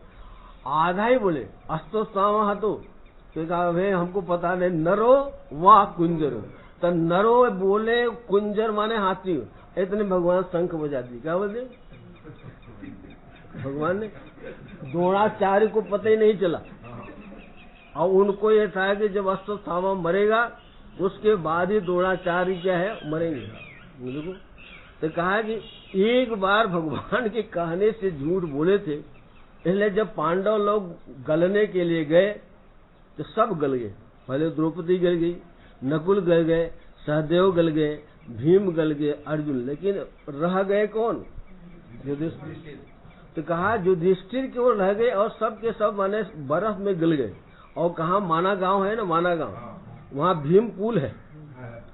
आधा ही बोले। अश्वस्थामा हतो तो कहा भाई हमको पता नहीं, नरो व कुंजरो। तो नरो बोले, कुंजर माने हाथी। इतने भगवान शंख बजा दी। क्या बोलते? भगवान ने द्रोणाचार्य को पता ही नहीं चला, और उनको ये था कि जब अश्वत्थामा मरेगा उसके बाद ही द्रोणाचार्य क्या है, मरेंगे। देखो, तो कहा कि एक बार भगवान के कहने से झूठ बोले थे, इसलिए जब पांडव लोग गलने के लिए गए तो सब गल गए। पहले द्रौपदी गल गई, नकुल गल गए, सहदेव गल गए, भीम गल गए, अर्जुन, लेकिन रह गए कौन? युधिष्ठिर। तो कहा युधिष्ठिर केवल रह गए और सब के सब माने बर्फ में गल गए। और कहा माना गांव है ना, माना गांव, वहाँ भीम पुल है,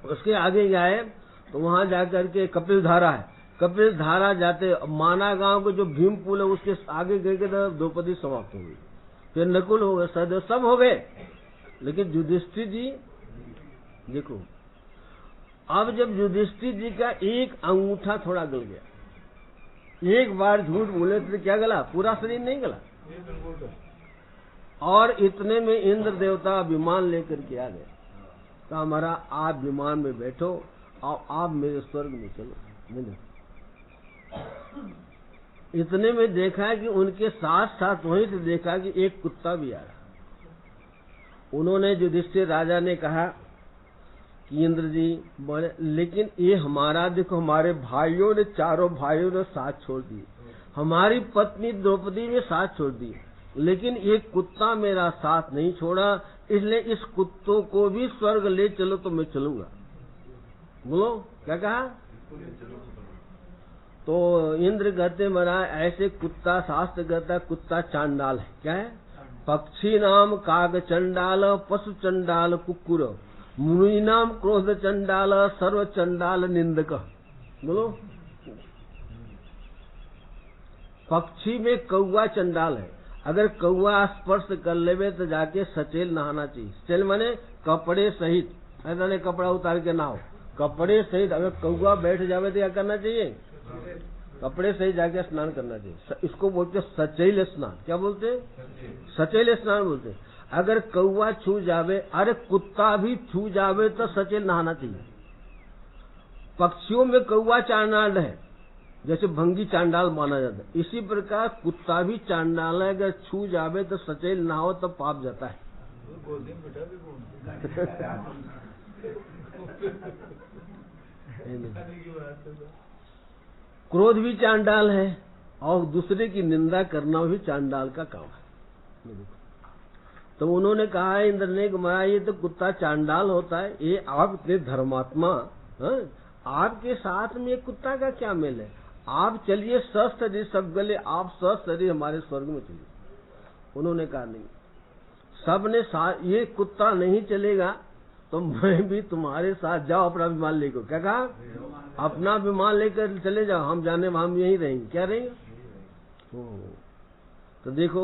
उसके आगे गए तो वहाँ जाकर के कपिल धारा है, कपिल धारा जाते माना गांव को जो भीम पुल है उसके आगे गए के तो द्रौपदी समाप्त हो गई। फिर नकुल हो गए, सहदेव सब हो गए, लेकिन युधिष्ठिर जी देखो, अब जब युधिष्ठिर जी का एक अंगूठा थोड़ा गल गया, एक बार झूठ बोले तो क्या गला? पूरा शरीर नहीं गला। और इतने में इंद्र देवता विमान लेकर के आ गए, तो हमारा आप विमान में बैठो और आप मेरे स्वर्ग में चलो। इतने में देखा कि उनके साथ साथ वहीं से देखा कि एक कुत्ता भी आ रहा। उन्होंने युधिष्ठिर राजा ने कहा कि इंद्र जी बोले, लेकिन ये हमारा देखो, हमारे भाइयों ने, चारों भाइयों ने साथ छोड़ दिए, हमारी पत्नी द्रौपदी ने साथ छोड़ दी, लेकिन ये कुत्ता मेरा साथ नहीं छोड़ा, इसलिए इस कुत्तों को भी स्वर्ग ले चलो तो मैं चलूंगा। बोलो क्या कहा? तो इंद्र कहते महाराज ऐसे कुत्ता, शास्त्र कहता कुत्ता चांडाल है। क्या है? पक्षी नाम काग चंडाल, पशु चंडाल कुकुर, मुनि नाम क्रोध चंडाल, सर्व चंडाल निंदक। बोलो, पक्षी में कौवा चंडाल है, अगर कौवा स्पर्श कर लेवे तो जाके सचेल नहाना चाहिए। सचेल माने कपड़े सहित, ऐसा नहीं कपड़ा उतार के नहाओ, कपड़े सहित। अगर कौवा बैठ जावे तो क्या करना चाहिए? कपड़े सहित जाके स्नान करना चाहिए। इसको बोलते सचेल स्नान। क्या बोलते? सचेल स्नान बोलते। अगर कौवा छू जावे, अरे कुत्ता भी छू जावे तो सचेल नहाना चाहिए। पक्षियों में कौवा चांडाल है, जैसे भंगी चांडाल माना जाता है, इसी प्रकार कुत्ता भी चांडाल है, अगर छू जावे तो सचेल नहाओ तो पाप जाता है। क्रोध भी चांडाल है और दूसरे की निंदा करना भी चांडाल का काम है। तो उन्होंने कहा इंद्र ने कि महाराज ये तो कुत्ता चांडाल होता है, ये आप इतने धर्मात्मा, आपके साथ में कुत्ता का क्या मेल है? आप चलिए शरीर सब गले, आप शरीर हमारे स्वर्ग में चलिए। उन्होंने कहा नहीं, सबने ये कुत्ता नहीं चलेगा तो मैं भी तुम्हारे साथ, जाओ अपना विमान लेकर। क्या कहा? अपना विमान लेकर चले जाओ, हम जाने हम यहीं रहेंगे। क्या रहेंगे? तो देखो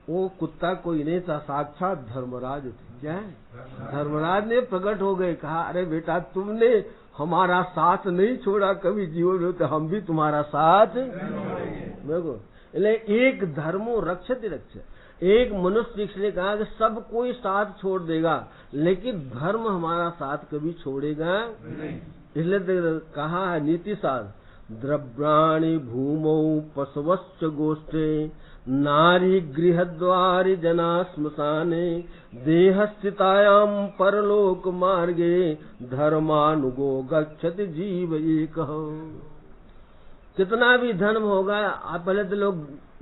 वो कुत्ता कोई नहीं था, साक्षात धर्मराज थे। क्या है? धर्मराज ने प्रकट हो गए, कहा अरे बेटा तुमने हमारा साथ नहीं छोड़ा कभी जीवन में, तो हम भी तुम्हारा साथ देखो। एक धर्मो रक्षति रक्ष, एक मनुष्य ने कहा कि सब कोई साथ छोड़ देगा, लेकिन धर्म हमारा साथ कभी छोड़ेगा नहीं। इसलिए तो कहा है नीति सार, द्रव्याणि भूमौ पशवश्च गोष्ठे नारी गृहद्वारि जना श्मशाने देहस्थितायां परलोक मार्गे धर्मानुगो गच्छति जीव एकः। कितना भी धन होगा, आप पहले तो लोग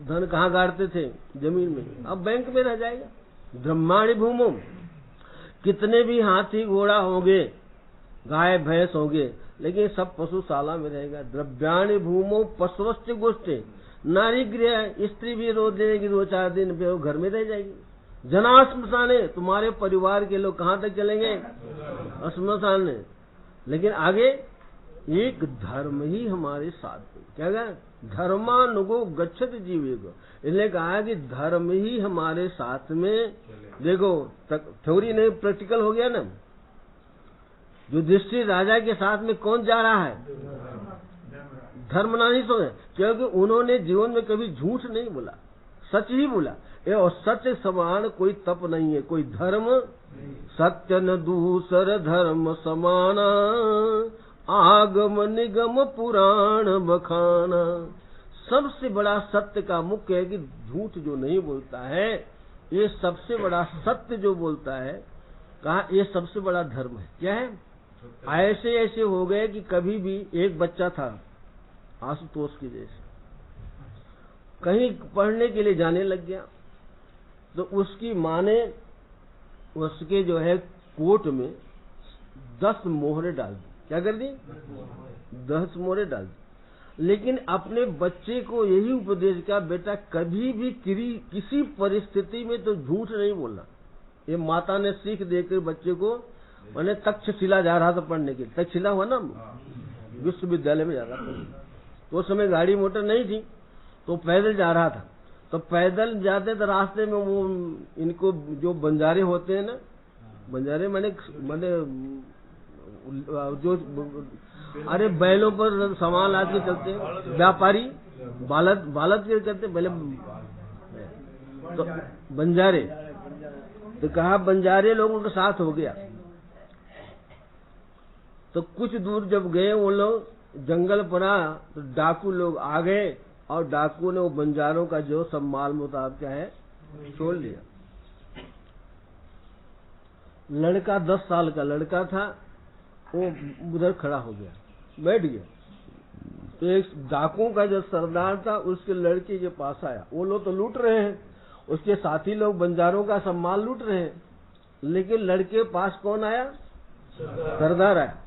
धन कहाँ गाड़ते थे? जमीन में, अब बैंक में रह जाएगा। ब्रह्मांडी भूमो, कितने भी हाथी घोड़ा होंगे, गाय भैंस होंगे, लेकिन सब पशुशाला में रहेगा। द्रव्याणि भूमो पशुश्च गोष्ठे, नारी गृह, स्त्री भी रो देगी 2-4 दिन, वो घर में रह जाएगी। जना श्मशाने, तुम्हारे परिवार के लोग कहाँ तक चलेंगे? श्मशान में। लेकिन आगे एक धर्म ही हमारे साथ है। क्या कहा? धर्मानुगो गच्छत जीवेगो। इसलिए कहा कि धर्म ही हमारे साथ में। देखो थ्योरी नहीं, प्रैक्टिकल हो गया ना। युधिष्ठिर राजा के साथ में कौन जा रहा है? धर्म नहीं सोए, क्योंकि उन्होंने जीवन में कभी झूठ नहीं बोला, सच ही बोला। और सत्य समान कोई तप नहीं है, कोई धर्म। सत्य न दूसर धर्म समाना, आगम निगम पुराण बखाना। सबसे बड़ा सत्य का मुख्य है कि झूठ जो नहीं बोलता है, ये सबसे बड़ा सत्य जो बोलता है, कहा ये सबसे बड़ा धर्म है। क्या है? ऐसे ऐसे हो गए कि कभी भी एक बच्चा था आशुतोष की जैसे, कहीं पढ़ने के लिए जाने लग गया, तो उसकी माँ ने उसके जो है कोट में 10 मोहरे डाल दी। क्या कर दी? 10 मोहरे डाल दी। लेकिन अपने बच्चे को यही उपदेश किया, बेटा कभी भी किसी परिस्थिति में तो झूठ नहीं बोलना। ये माता ने सीख देकर बच्चे को, मैंने तक्षशिला जा रहा था पढ़ने के, तक्षशिला हुआ ना विश्वविद्यालय में जा रहा था, तो उस समय गाड़ी मोटर नहीं थी, तो पैदल जा रहा था। तो पैदल जाते तो रास्ते में वो इनको जो बंजारे होते हैं ना, बंजारे मैंने जो अरे बैलों पर सामान लाद के चलते हैं, व्यापारी बालद के करते पहले, तो बंजारे, तो कहा बंजारे लोगों के साथ हो गया। तो कुछ दूर जब गए वो लोग, जंगल पड़ा, तो डाकू लोग आ गए और डाकू ने वो बंजारों का जो सब माल मुताबिक क्या है छोड़ लिया। लड़का 10 साल का लड़का था, वो उधर खड़ा हो गया, बैठ गया। तो एक डाकुओं का जो सरदार था उसके लड़के के पास आया। वो लोग तो लूट रहे हैं, उसके साथी लोग बंजारों का सब माल लूट रहे हैं, लेकिन लड़के पास कौन आया? सरदार आया।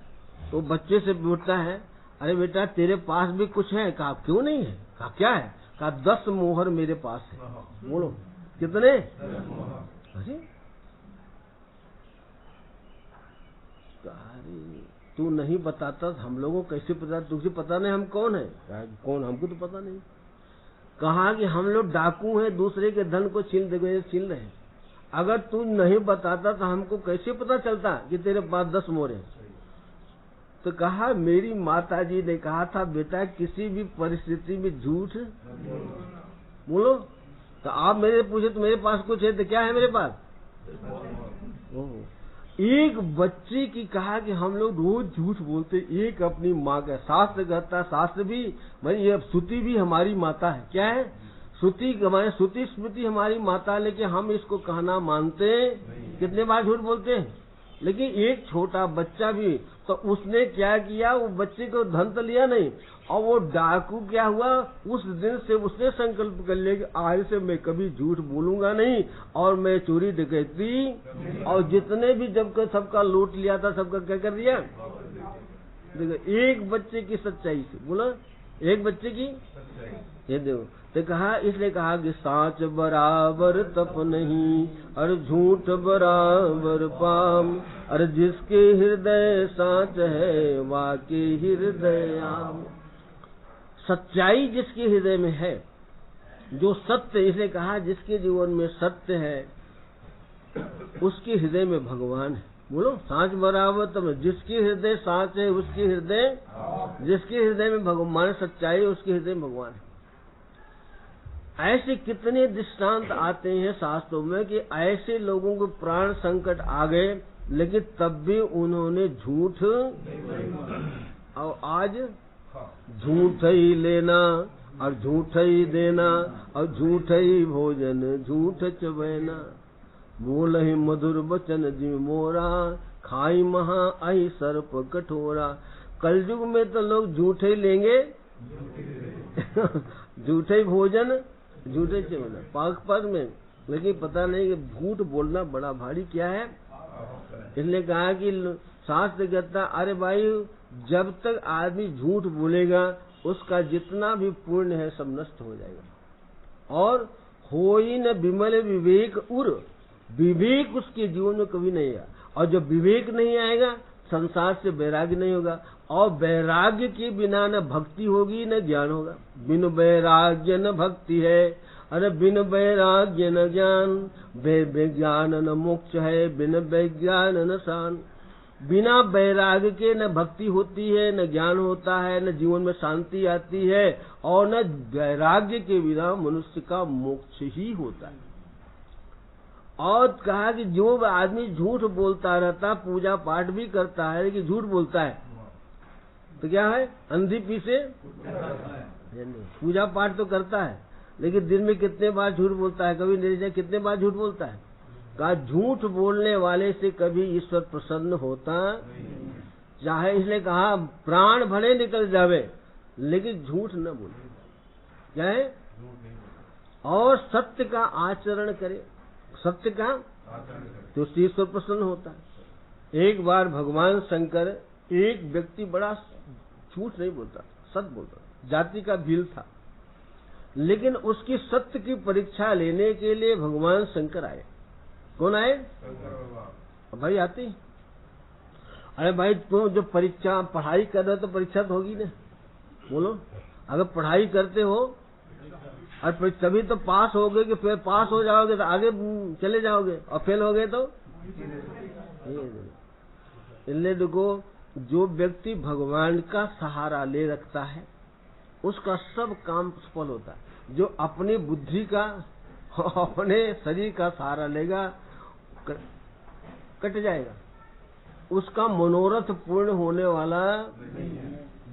तो बच्चे से पूछता है, अरे बेटा तेरे पास भी कुछ है? कहा क्यों नहीं है? कहा क्या है? कहा 10 मोहर मेरे पास है। बोलो कितने? अरे तू नहीं बताता हम लोगों को कैसे पता? तुझे पता नहीं हम कौन है? कौन? हमको तो पता नहीं। कहा कि हम लोग डाकू हैं, दूसरे के धन को छीन रहे हैं। अगर तू नहीं बताता तो हमको कैसे पता चलता कि तेरे पास 10 मोहर है? तो कहा मेरी माता जी ने कहा था बेटा किसी भी परिस्थिति में झूठ बोलो। तो आप मेरे पूछे तो मेरे पास कुछ है, तो क्या है मेरे पास? एक बच्चे की कहा कि हम लोग रोज झूठ बोलते, एक अपनी माँ का। शास्त्र कहता, शास्त्र भी भाई ये श्रुति भी हमारी माता है। क्या है? श्रुति हमारे, श्रुति स्मृति हमारी माता, लेकिन हम इसको कहना मानते, कितने बार झूठ बोलते हैं। लेकिन एक छोटा बच्चा भी, तो उसने क्या किया, वो बच्चे को धन तो लिया नहीं, और वो डाकू क्या हुआ, उस दिन से उसने संकल्प कर लिया कि आज से मैं कभी झूठ बोलूंगा नहीं, और मैं चोरी डकैती और जितने भी जब सबका लूट लिया था सबका क्या कर दिया। देखो एक बच्चे की सच्चाई से, बोला एक बच्चे की, ये देखो। तो कहा, इसलिए कहा कि साच बराबर तप नहीं, और झूठ बराबर पाम, और जिसके हृदय साच है वाके हृदय आम। सच्चाई जिसके हृदय में है, जो सत्य, इसलिए कहा जिसके जीवन में सत्य है उसके हृदय में भगवान है। बोलो साच बराबर तब, जिसके हृदय साच है उसके हृदय, जिसके हृदय में भगवान सच्चाई है उसके हृदय में भगवान है। ऐसे कितने दृष्टांत आते हैं शास्त्रों में कि ऐसे लोगों को प्राण संकट आ गए, लेकिन तब भी उन्होंने झूठ, और आज झूठ ही लेना और झूठ ही देना और झूठ ही भोजन झूठ चबैना, बोल ही मधुर बचन जीव मोरा, खाई महा आई सर्प कठोरा। कलयुग में तो लोग झूठे ही लेंगे, झूठे ही भोजन झूठे चबैना, पाक पद में। लेकिन पता नहीं कि झूठ बोलना बड़ा भारी क्या है। इसने कहा कि शास्त्र कहता, अरे भाई जब तक आदमी झूठ बोलेगा उसका जितना भी पुण्य है सब नष्ट हो जाएगा। और होई न विमल विवेक उर, विवेक उसके जीवन में कभी नहीं आया। और जब विवेक नहीं आएगा संसार से वैराग्य नहीं होगा, और वैराग्य के बिना न भक्ति होगी न ज्ञान होगा। बिन वैराग्य न भक्ति है, अरे बिन वैराग्य न ज्ञान, विज्ञान न मोक्ष है, बिन विज्ञान न शान। बिना वैराग्य के न भक्ति होती है, न ज्ञान होता है, न जीवन में शांति आती है, और न वैराग्य के बिना मनुष्य का मोक्ष ही होता है। और कहा कि जो आदमी झूठ बोलता रहता, पूजा पाठ भी करता है लेकिन झूठ बोलता है, तो क्या है? अंधी पीछे पूजा पाठ तो करता है लेकिन दिन में कितने बार झूठ बोलता है, कभी नहीं, कितने बार झूठ बोलता है। कहा झूठ बोलने वाले से कभी ईश्वर प्रसन्न होता, चाहे इसलिए कहा प्राण भले निकल जावे लेकिन झूठ न बोले, क्या है? और सत्य का आचरण करे, सत्य का तो उससे ईश्वर प्रसन्न होता है। एक बार भगवान शंकर, एक व्यक्ति बड़ा झूठ नहीं बोलता, सत्य बोलता, जाति का भील था, लेकिन उसकी सत्य की परीक्षा लेने के लिए भगवान शंकर आए। कौन आए? भाई आते। अरे भाई तुम जो परीक्षा पढ़ाई कर रहे हो तो परीक्षा तो होगी ना, बोलो। अगर पढ़ाई करते हो और तभी तो पास हो गए, कि फिर पास हो जाओगे तो आगे चले जाओगे, और फेल हो गए तो इसलिए देखो, जो व्यक्ति भगवान का सहारा ले रखता है उसका सब काम सफल होता है। जो अपनी बुद्धि का, अपने शरीर का सहारा लेगा कट जाएगा, उसका मनोरथ पूर्ण होने वाला।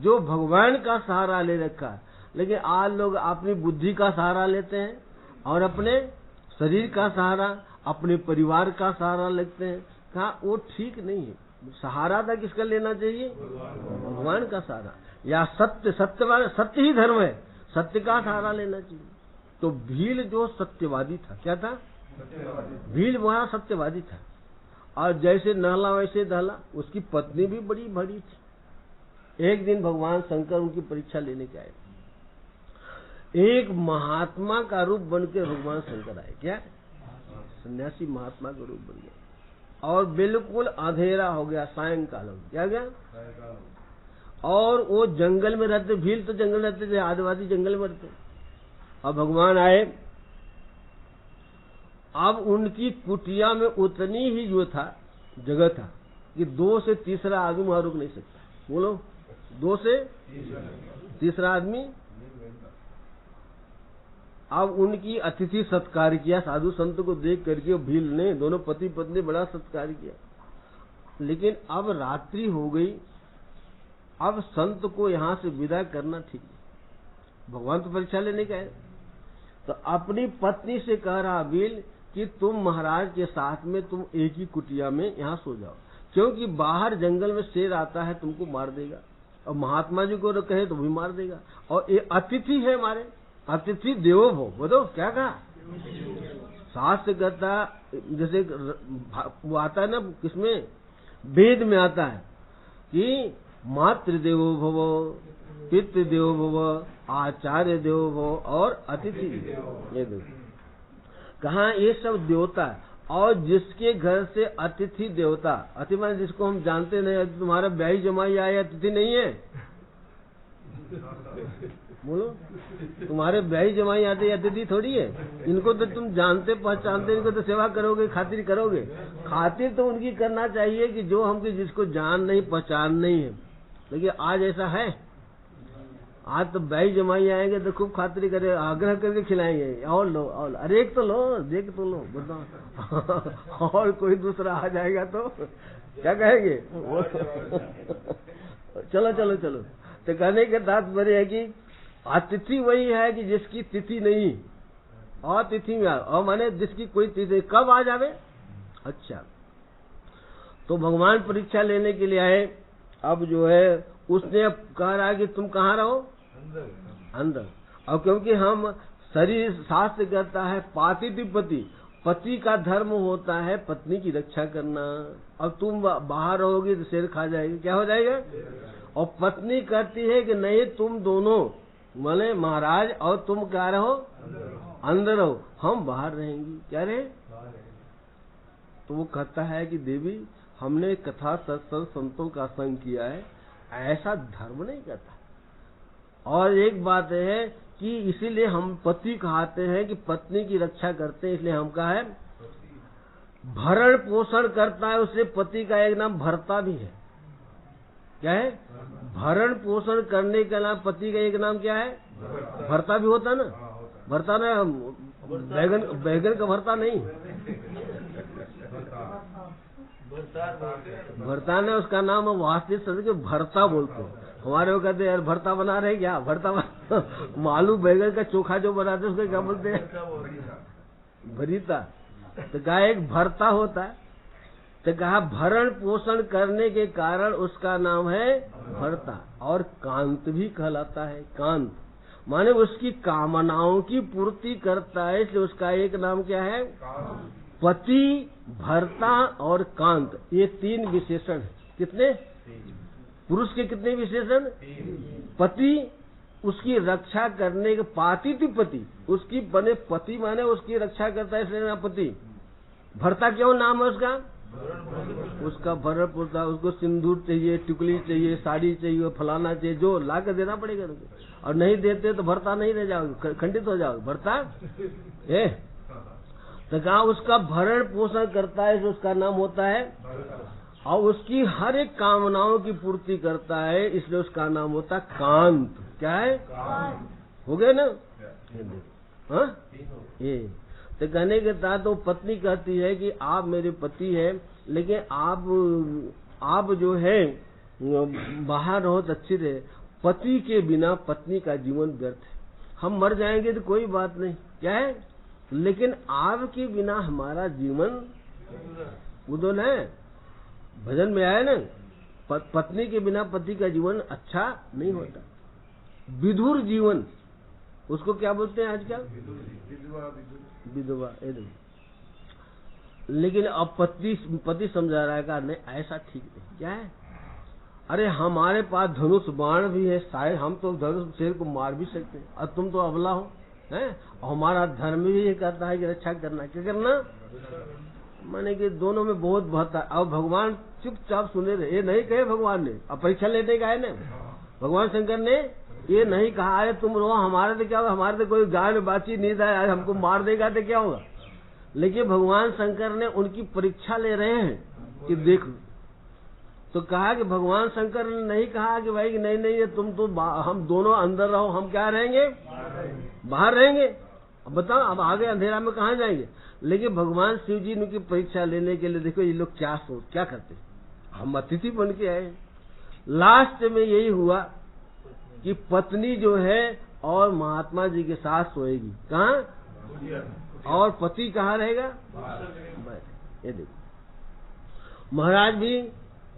जो भगवान का सहारा ले रखा है, लेकिन आज लोग अपनी बुद्धि का सहारा लेते हैं और अपने शरीर का सहारा, अपने परिवार का सहारा लेते हैं। कहा वो ठीक नहीं है। सहारा था किसका लेना चाहिए? भगवान का सहारा, या सत्य ही धर्म है, सत्य का सहारा लेना चाहिए। तो भील जो सत्यवादी था, क्या था? भील वहाँ सत्यवादी था, और जैसे नहला वैसे दहला। उसकी पत्नी भी बड़ी भरी थी। एक दिन भगवान शंकर उनकी परीक्षा लेने के आए। एक महात्मा का रूप बन के भगवान शंकर आए। क्या? सन्यासी महात्मा का रूप बन गया, और बिल्कुल अंधेरा हो गया, सायंकाल हो गया। क्या? और वो जंगल में रहते, भील तो जंगल रहते थे, आदिवासी जंगल में रहते। अब भगवान आए। अब उनकी कुटिया में उतनी ही जो था जगह था कि 2 से तीसरा आदमी वहां रुक नहीं सकता। बोलो, 2 से तीसरा आदमी। अब उनकी अतिथि सत्कार किया, साधु संत को देख करके भील ने, दोनों पति पत्नी बड़ा सत्कार किया। लेकिन अब रात्रि हो गई, अब संत को यहाँ से विदा करना ठीक नहीं। भगवान तो परीक्षा लेने का है। तो अपनी पत्नी से कह रहा भील कि तुम महाराज के साथ में तुम एक ही कुटिया में यहाँ सो जाओ, क्योंकि बाहर जंगल में शेर आता है, तुमको मार देगा, और महात्मा जी को कहे तो भी मार देगा। और ये अतिथि है हमारे, अतिथि देवो भव। बोलो क्या कहा? शास्त्र कहता, जैसे वो आता है ना, किसमें? वेद में आता है कि मातृ देवो भव, पितृ देवो भव, आचार्य देवो भव और अतिथि। ये देखो कहा ये सब देवता है। और जिसके घर से अतिथि देवता, अतिथि मान जिसको हम जानते नहीं, तुम्हारा ब्याही जमाई आया अतिथि नहीं है। बोलो, तुम्हारे ब्याही जमाई आते अतिथि थोड़ी है। इनको तो तुम जानते पहचानते, इनको तो सेवा करोगे, खातिर करोगे। खातिर तो उनकी करना चाहिए कि जो हमको, जिसको जान नहीं पहचान नहीं है। लेकिन आज ऐसा है, आज तो भाई जमाई आएंगे तो खूब खातिरी करे, आग्रह करके खिलाएंगे, और लो और लो। अरे एक तो लो, देख तो लो, बताओ। और कोई दूसरा आ जाएगा तो क्या कहेंगे? चलो चलो चलो। तो कहने का तात्पर्य है कि अतिथि वही है कि जिसकी तिथि नहीं, और तिथि में और माने जिसकी कोई तिथि कब आ जावे। अच्छा, तो भगवान परीक्षा लेने के लिए आए। अब जो है उसने अब कह रहा है कि तुम कहाँ रहो? अंदर। और क्योंकि हम शरीर शास्त्र कहता है पातिति पति, पति का धर्म होता है पत्नी की रक्षा करना। अब तुम बाहर रहोगी तो शेर खा जाएगी, क्या हो जाएगा? और पत्नी कहती है कि नहीं, तुम दोनों माने महाराज और तुम क्या रहो? अंदर रहो, हम बाहर रहेंगी। क्या रहे? तो वो कहता है कि देवी, हमने कथा सत्संग संतों का संग किया है, ऐसा धर्म नहीं करता। और एक बात है कि इसीलिए हम पति कहते हैं कि पत्नी की रक्षा करते हैं, इसलिए हम कहा है भरण पोषण करता है, उससे पति का एक नाम भर्ता भी है। क्या है? भरण पोषण करने का नाम पति का एक नाम क्या है? भर्ता भी होता ना। भर्ता ना बैगन का भर्ता नहीं, भर्ता ने उसका नाम वास्तविक शब्द के भर्ता बोलते हैं। हमारे वो कहते हैं यार भर्ता बना रहे क्या? भर्ता आलू बैगन का चोखा जो बनाते उसको क्या बोलते हैं? भरीता। तो कहा एक भर्ता होता है, तो कहा भरण पोषण करने के कारण उसका नाम है भर्ता। और कांत भी कहलाता है। कांत माने उसकी कामनाओं की पूर्ति करता है, इसलिए उसका एक नाम क्या है? पति, भर्ता और कांत। ये तीन विशेषण है। कितने? पुरुष के कितने विशेषण? पति, उसकी रक्षा करने के पातिति पति, उसकी बने पति माने उसकी रक्षा करता है, इसलिए नाम पति। भर्ता क्यों नाम है उसका? उसका भरण पोषण, उसको सिंदूर चाहिए, टिकली चाहिए, साड़ी चाहिए, फलाना चाहिए, जो ला कर देना पड़ेगा उनको। और नहीं देते तो भर्ता नहीं रह जाओगे, खंडित हो जाओगे। भर्ता है तो कहा उसका भरण पोषण करता है, उसका नाम होता है। और उसकी हर एक कामनाओं की पूर्ति करता है, इसलिए उसका नाम होता है कांत। क्या है? हो गए ना? हाँ, ये तो कहने के साथ तो पत्नी कहती है कि आप मेरे पति हैं, लेकिन आप जो है बाहर रहो तो अच्छी रहे। पति के बिना पत्नी का जीवन व्यर्थ है। हम मर जाएंगे तो कोई बात नहीं, क्या है, लेकिन आपके बिना हमारा जीवन उदोन है। भजन में आया ना, पत्नी के बिना पति का जीवन अच्छा नहीं होता। विधुर जीवन, उसको क्या बोलते हैं आजकल? विधवा। लेकिन अब पति समझा रहा है कि नहीं, ऐसा ठीक नहीं। क्या है? अरे हमारे पास धनुष बाण भी है, शायद हम तो धनुष शेर को मार भी सकते हैं, और तुम तो अबला हो हैं। और हमारा धर्म भी ये कहता है कि रक्षा करना। क्या करना? माने कि दोनों में बहुत बहता है। और भगवान चुपचाप सुने रहे। ये नहीं कहे भगवान ने, अब परीक्षा लेने का है ना, भगवान शंकर ने ये नहीं कहा अरे तुम रो, हमारे तो क्या होगा, हमारे तो कोई गाय में बाची नींद है, हमको मार देगा तो क्या होगा। लेकिन भगवान शंकर ने उनकी परीक्षा ले रहे हैं कि देख। तो कहा कि भगवान शंकर ने नहीं कहा कि भाई नहीं नहीं ये तुम तो हम दोनों अंदर रहो, हम क्या रहेंगे? बाहर रहेंगे। अब बताओ, अब आगे अंधेरा में कहाँ जाएंगे। लेकिन भगवान शिव जी उनकी परीक्षा लेने के लिए देखो ये लोग क्या करते। हम अतिथि बन के आए। लास्ट में यही हुआ कि पत्नी जो है और महात्मा जी के साथ सोएगी। कहाँ? और पति कहाँ रहेगा? ये देखो, महाराज भी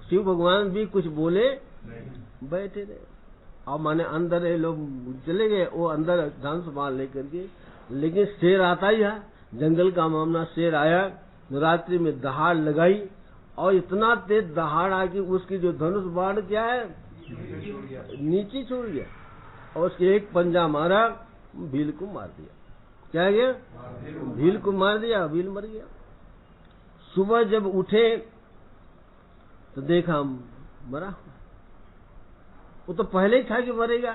शिव भगवान भी कुछ बोले, बैठे रहे। और माने अंदर ये लोग चले गए, वो अंदर धनुष बाण लेकर के। लेकिन शेर आता ही है, जंगल का मामला। शेर आया, रात्रि में दहाड़ लगाई, और इतना तेज दहाड़ आ कि उसकी जो धनुष बाण क्या है, नीचे छोड़ गया। और उसके एक पंजा मारा, भील को मार दिया। क्या गया? भील को मार दिया, भील मर गया। सुबह जब उठे तो देखा मरा। वो तो पहले ही था कि मरेगा।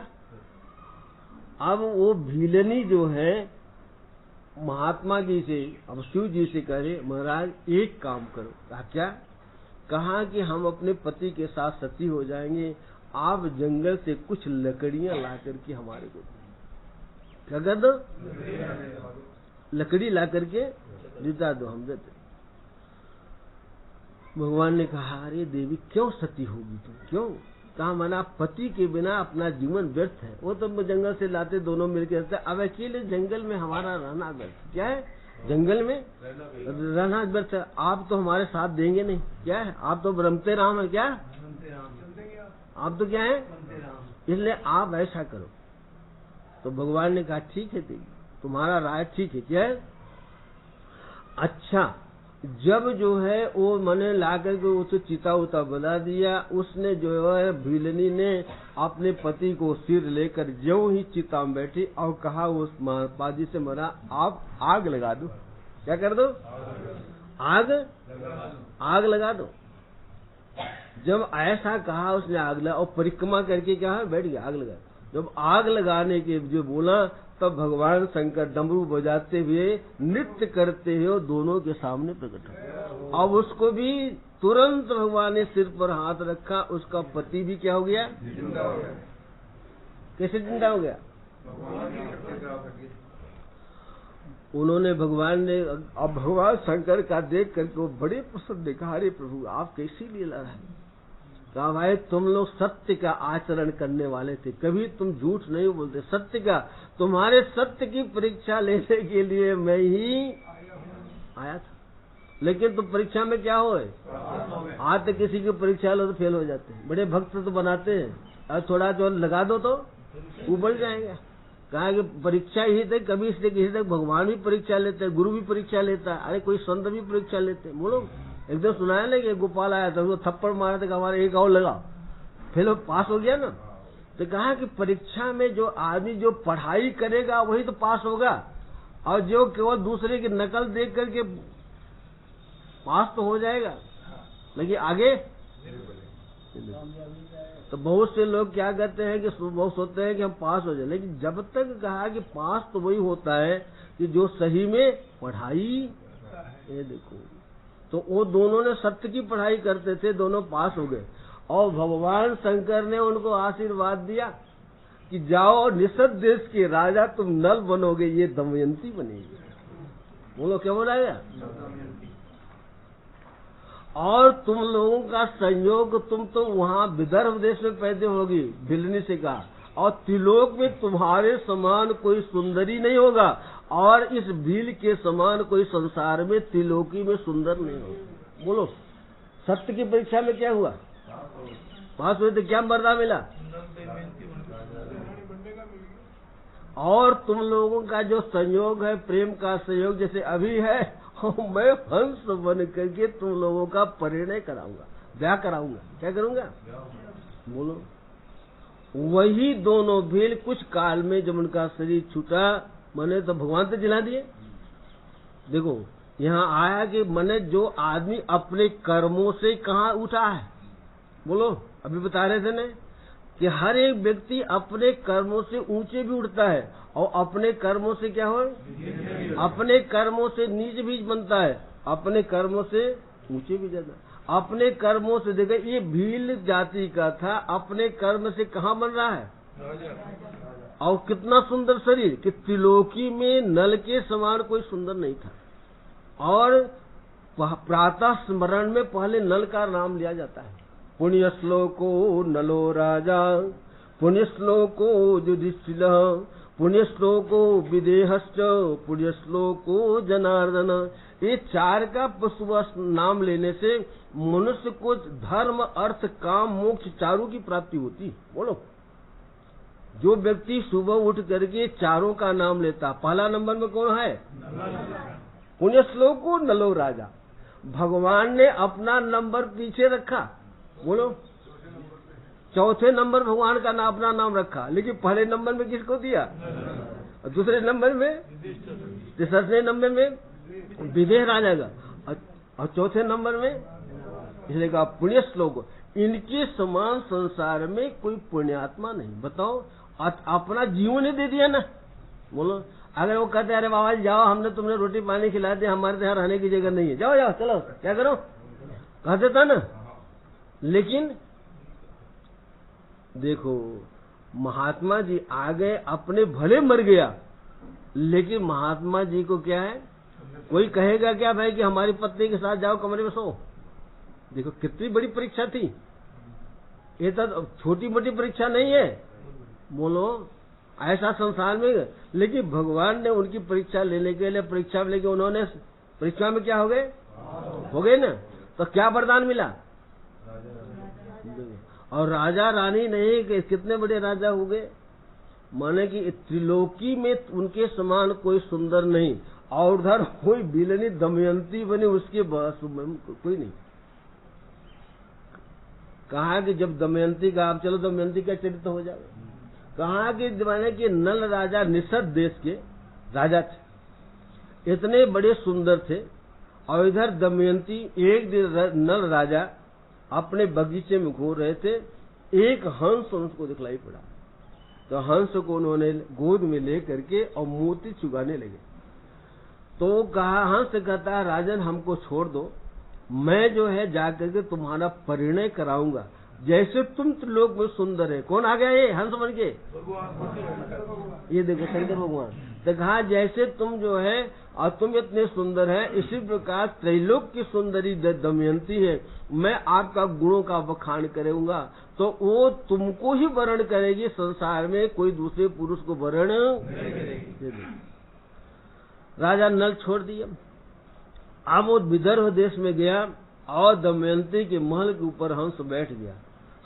अब वो भीलनी जो है महात्मा जी से, अब शिव जी से कहे महाराज एक काम करो। कहा क्या? कहा कि हम अपने पति के साथ सती हो जाएंगे आप जंगल से कुछ लकड़ियां ला करके हमारे को क्या कर दो, लकड़ी ला करके जुटा दो, हम देते। भगवान ने कहा, अरे देवी क्यों सती होगी तुम, क्यों? कहा मना पति के बिना अपना जीवन व्यर्थ है। वो तो जंगल से लाते, दोनों मिलकर रहते। अब अकेले जंगल में हमारा रहना व्यर्थ। क्या है? जंगल में रहना व्यर्थ है। आप तो हमारे साथ देंगे नहीं। क्या है? आप तो रमते राम है। क्या आप तो क्या है? इसलिए आप ऐसा करो। तो भगवान ने कहा ठीक है देवी, तुम्हारा राय ठीक है। क्या है? अच्छा, जब जो है वो मैंने ला करके उसे चिता उता बना दिया, उसने जो है भीलनी ने अपने पति को सिर लेकर जो ही चिता में बैठी और कहा उस पादी से मरा, आप आग लगा दो। क्या कर दो? आग लगा दो। जब ऐसा कहा उसने आग लगा और परिक्रमा करके क्या है बैठ गया, आग लगा। जब आग लगाने के जो बोला तब भगवान शंकर डमरू बजाते हुए नृत्य करते हुए दोनों के सामने प्रकट हो। अब उसको भी तुरंत भगवान ने सिर पर हाथ रखा, उसका पति भी क्या हो गया? जिंदा हो गया। कैसे जिंदा हो गया? उन्होंने भगवान ने अब भगवान शंकर का देख करके वो बड़े प्रसन्न देखा, अरे प्रभु आप कैसी लीला है। कहा भाई तुम लोग सत्य का आचरण करने वाले थे, कभी तुम झूठ नहीं बोलते, सत्य का। तुम्हारे सत्य की परीक्षा लेने के लिए मैं ही आया था। लेकिन तुम परीक्षा में क्या हो? आज तक किसी की परीक्षा लो तो फेल हो जाते हैं। बड़े भक्त तो बनाते हैं, और थोड़ा जो लगा दो तो उबल जाएगा। कहा कि परीक्षा ही थे, कभी इसलिए किसी तक भगवान भी परीक्षा लेते हैं, गुरु भी परीक्षा लेता है, अरे कोई संत भी परीक्षा लेते हैं। बोलो एक दिन सुनाया ना कि गोपाल आया था, उसको थप्पड़ मारा था, हमारे एक और लगा, फिर पास हो गया ना। तो कहा कि परीक्षा में जो आदमी जो पढ़ाई करेगा वही तो पास होगा, और जो केवल दूसरे की नकल देख करके पास तो हो जाएगा, लेकिन आगे तो बहुत से लोग क्या कहते हैं कि बहुत सोचते हैं कि हम पास हो जाए, लेकिन जब तक कहा कि पास तो वही होता है कि जो सही में पढ़ाई। ये देखो, तो वो दोनों ने सत्य की पढ़ाई करते थे, दोनों पास हो गए। और भगवान शंकर ने उनको आशीर्वाद दिया कि जाओ निषद देश के राजा, तुम नल बनोगे, ये दमयंती बनेगी। बोलो क्या बोलाया? और तुम लोगों का संयोग, तुम तो वहाँ विदर्भ देश में पैदा होगी, भिलनी से कहा, और त्रिलोक में तुम्हारे समान कोई सुंदरी नहीं होगा, और इस भील के समान कोई संसार में त्रिलोकी में सुंदर नहीं होगा। बोलो सत्य की परीक्षा में क्या हुआ? पास हुए तो क्या मर्दा मिला? और तुम लोगों का जो संयोग है, प्रेम का संयोग जैसे अभी है, मैं हंस बन करके तुम लोगों का परिणय कराऊंगा, ब्याह कराऊंगा। क्या करूंगा? बोलो वही दोनों भील कुछ काल में जब उनका शरीर छूटा, मैंने तो भगवान तो जला दिए। देखो यहाँ आया कि मैंने जो आदमी अपने कर्मों से कहाँ उठा है, बोलो अभी बता रहे थे ना कि हर एक व्यक्ति अपने कर्मों से ऊंचे भी उठता है, और अपने कर्मों से क्या हो? अपने कर्मों से नीच भी बनता है, अपने कर्मों से ऊंचे भी जाता। अपने कर्मों से देखो, ये भील जाति का था, अपने कर्म से कहाँ बन रहा है? और कितना सुंदर शरीर कि त्रिलोकी में नल के समान कोई सुंदर नहीं था। और प्रातः स्मरण में पहले नल का नाम लिया जाता है। पुण्य श्लोको नलो राजा, पुण्य श्लोको युधिष्ठिर, पुण्य श्लोको विदेहश्च, पुण्य श्लोको जनार्दन। ये चार का सुबह नाम लेने से मनुष्य को धर्म अर्थ काम मोक्ष चारों की प्राप्ति होती। बोलो जो व्यक्ति सुबह उठ करके चारों का नाम लेता, पहला नंबर में कौन है? पुण्य श्लोको नलो राजा। भगवान ने अपना नंबर पीछे रखा। बोलो चौथे नंबर भगवान का अपना नाम रखा, लेकिन पहले नंबर में किसको दिया? और दूसरे नंबर में, तीसरे नंबर में विदेह राजा का, और चौथे नंबर में इसलिए कहा पुण्य श्लोक। इनके समान संसार में कोई पुण्यात्मा नहीं। बताओ अपना जीवन ही दे दिया ना। बोलो अगर वो कहते अरे बाबा जाओ, हमने तुमने रोटी पानी खिला दिया, हमारे तो यहाँ रहने की जगह नहीं है, जाओ जाओ चलो क्या करो, कहते था ना। लेकिन देखो महात्मा जी आ गए, अपने भले मर गया, लेकिन महात्मा जी को क्या है, कोई कहेगा क्या भाई कि हमारी पत्नी के साथ जाओ कमरे में सो। देखो कितनी बड़ी परीक्षा थी, ये तो छोटी मोटी परीक्षा नहीं है, बोलो ऐसा संसार में। लेकिन भगवान ने उनकी परीक्षा लेने के लिए परीक्षा लेके उन्होंने परीक्षा में क्या हो गए ना, तो क्या वरदान मिला। और राजा रानी नहीं कि कितने बड़े राजा हो गए, माने कि त्रिलोकी में उनके समान कोई सुंदर नहीं, और उधर कोई बिलनी दमयंती बनी उसके बस कोई नहीं। कहा कि जब दमयंती का, आप चलो दमयंती का चरित्र हो जाए, कहा कि माने कि नल राजा निषद देश के राजा थे, इतने बड़े सुंदर थे, और इधर दमयंती। एक दिन नल राजा अपने बगीचे में घूम रहे थे, एक हंस उनको दिखलाई पड़ा, तो हंस को उन्होंने गोद में ले करके और मोती चुगाने लगे। तो कहा, हंस कहता राजन हमको छोड़ दो, मैं जो है जाकर के तुम्हारा परिणय कराऊंगा, जैसे तुम लोग में सुंदर है। कौन आ गया ये हंस बन के, ये देखो शंकर भगवान। तो कहा जैसे तुम जो है और तुम इतने सुंदर है, इसी प्रकार त्रैलोक की सुंदरी दमयंती है, मैं आपका गुणों का बखान करूंगा, तो वो तुमको ही वर्ण करेगी, संसार में कोई दूसरे पुरुष को वर्ण नहीं। राजा नल छोड़ दिया। अब वो विदर्भ देश में गया और दमयंती के महल के ऊपर हंस बैठ गया।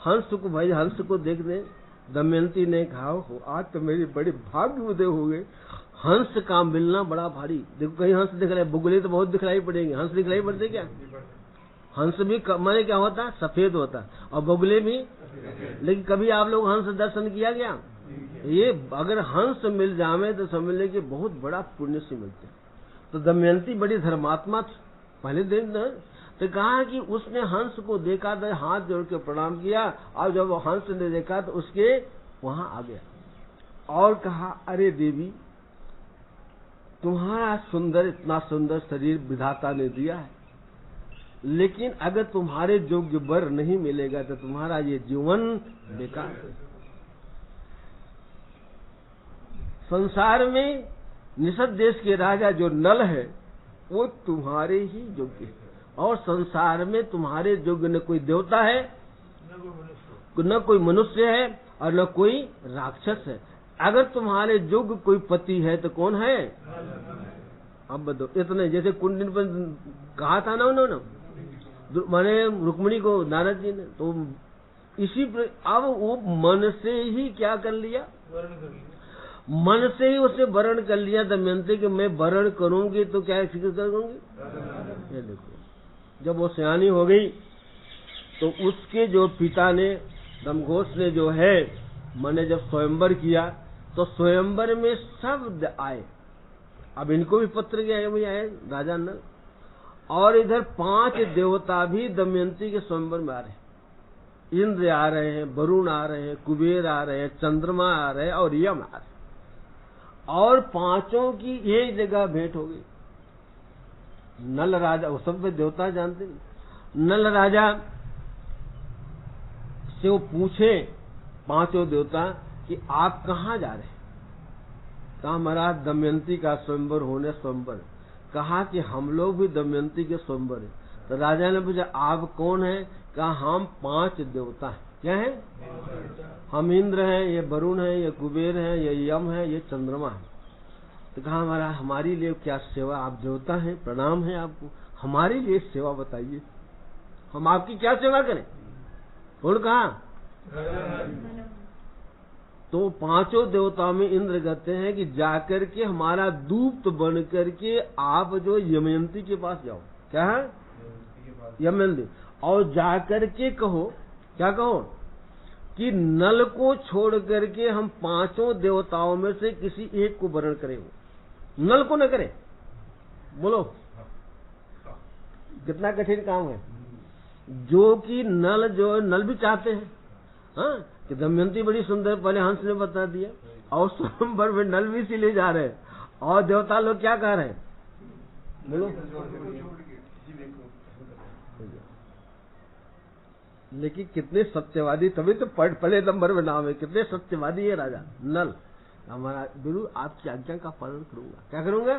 हंस को भाई, हंस को देख दे, दमयंती ने कहा हो आज तो मेरी बड़ी भाग्य उदय हो गए, हंस का मिलना बड़ा भारी। देखो कहीं हंस दिख रहा है, बुगले तो बहुत दिखलाई पड़ेंगे, हंस दिखलाई पड़ते क्या। हंस भी माने क्या होता, सफेद होता, और बुगले भी। लेकिन कभी आप लोग हंस दर्शन किया गया, ये अगर हंस मिल जावे तो समझ ले कि बहुत बड़ा पुण्य से मिलते। तो दमयंती बड़ी धर्मात्मा थी पहले दिन न, तो कहा कि उसने हंस को देखा तो हाथ जोड़ के प्रणाम किया, और जब हंस ने देखा तो उसके वहां आ गया और कहा, अरे देवी तुम्हारा सुंदर, इतना सुंदर शरीर विधाता ने दिया है, लेकिन अगर तुम्हारे योग्य वर नहीं मिलेगा तो तुम्हारा ये जीवन बेकार है। संसार में निषद देश के राजा जो नल है वो तुम्हारे ही योग्य है, और संसार में तुम्हारे योग्य न कोई देवता है, न कोई मनुष्य है, और न कोई राक्षस है। अगर तुम्हारे योग्य कोई पति है तो कौन है। अब बताओ, इतने जैसे कुंडली पर कहा था ना उन्होंने, माने रुक्मिणी को नारद जी ने, तो इसी अब वो मन से ही क्या कर लिया, मन से ही उसने वर्ण कर लिया दमयंती कि मैं वर्ण करूंगी तो क्या फिक्र करूंगी। ये देखो जब वो सयानी हो गई तो उसके जो पिता ने, दमघोष ने जो है, मैंने जब स्वयंवर किया तो स्वयंवर में सब आए। अब इनको भी पत्र गया, वही आए राजा नल, और इधर 5 देवता भी दमयंती के स्वयंवर में आ रहे हैं। इंद्र आ रहे हैं, वरुण आ रहे हैं, कुबेर आ रहे हैं, चंद्रमा आ रहे हैं और यम आ रहे हैं, और 5 की एक जगह भेंट हो गई। नल राजा, वो सब देवता जानते नहीं, नल राजा से वो पूछे 5 देवता कि आप कहाँ जा रहे हैं। कहा महाराज दमयंती का स्वयंवर होने स्वयंवर। कहा कि हम लोग भी दमयंती के स्वयंवर है। तो राजा ने पूछा आप कौन है। कहा हम 5 देवता हैं। क्या है, हम इंद्र हैं, ये वरुण है, ये कुबेर है, ये यम है, ये चंद्रमा है। तो कहा हमारा हमारी लिए क्या सेवा, आप देवता हैं, प्रणाम है आपको, हमारे लिए सेवा बताइए, हम आपकी क्या सेवा करें। कौन कहा, तो 5 देवताओं में इंद्र कहते हैं कि जाकर के हमारा दूत बन करके आप जो यमयंती के पास जाओ। क्या है, यमयंती, और जाकर के कहो, क्या कहो कि नल को छोड़ करके हम 5 देवताओं में से किसी एक को वर्ण करें, नल को न करें। बोलो कितना कठिन काम है, जो कि नल जो नल भी चाहते हैं। हाँ, कि दमयंती बड़ी सुंदर, पहले हंस ने बता दिया, और स्वयंवर में नल भी इसीलिए जा रहे हैं, और देवता लोग क्या कह रहे हैं, बोलो। लेकिन कितने सत्यवादी, तभी तो पहले नंबर में नाम है, कितने सत्यवादी है राजा नल। हमारा गुरु आपकी आज्ञा का पालन करूंगा। क्या करूंगा?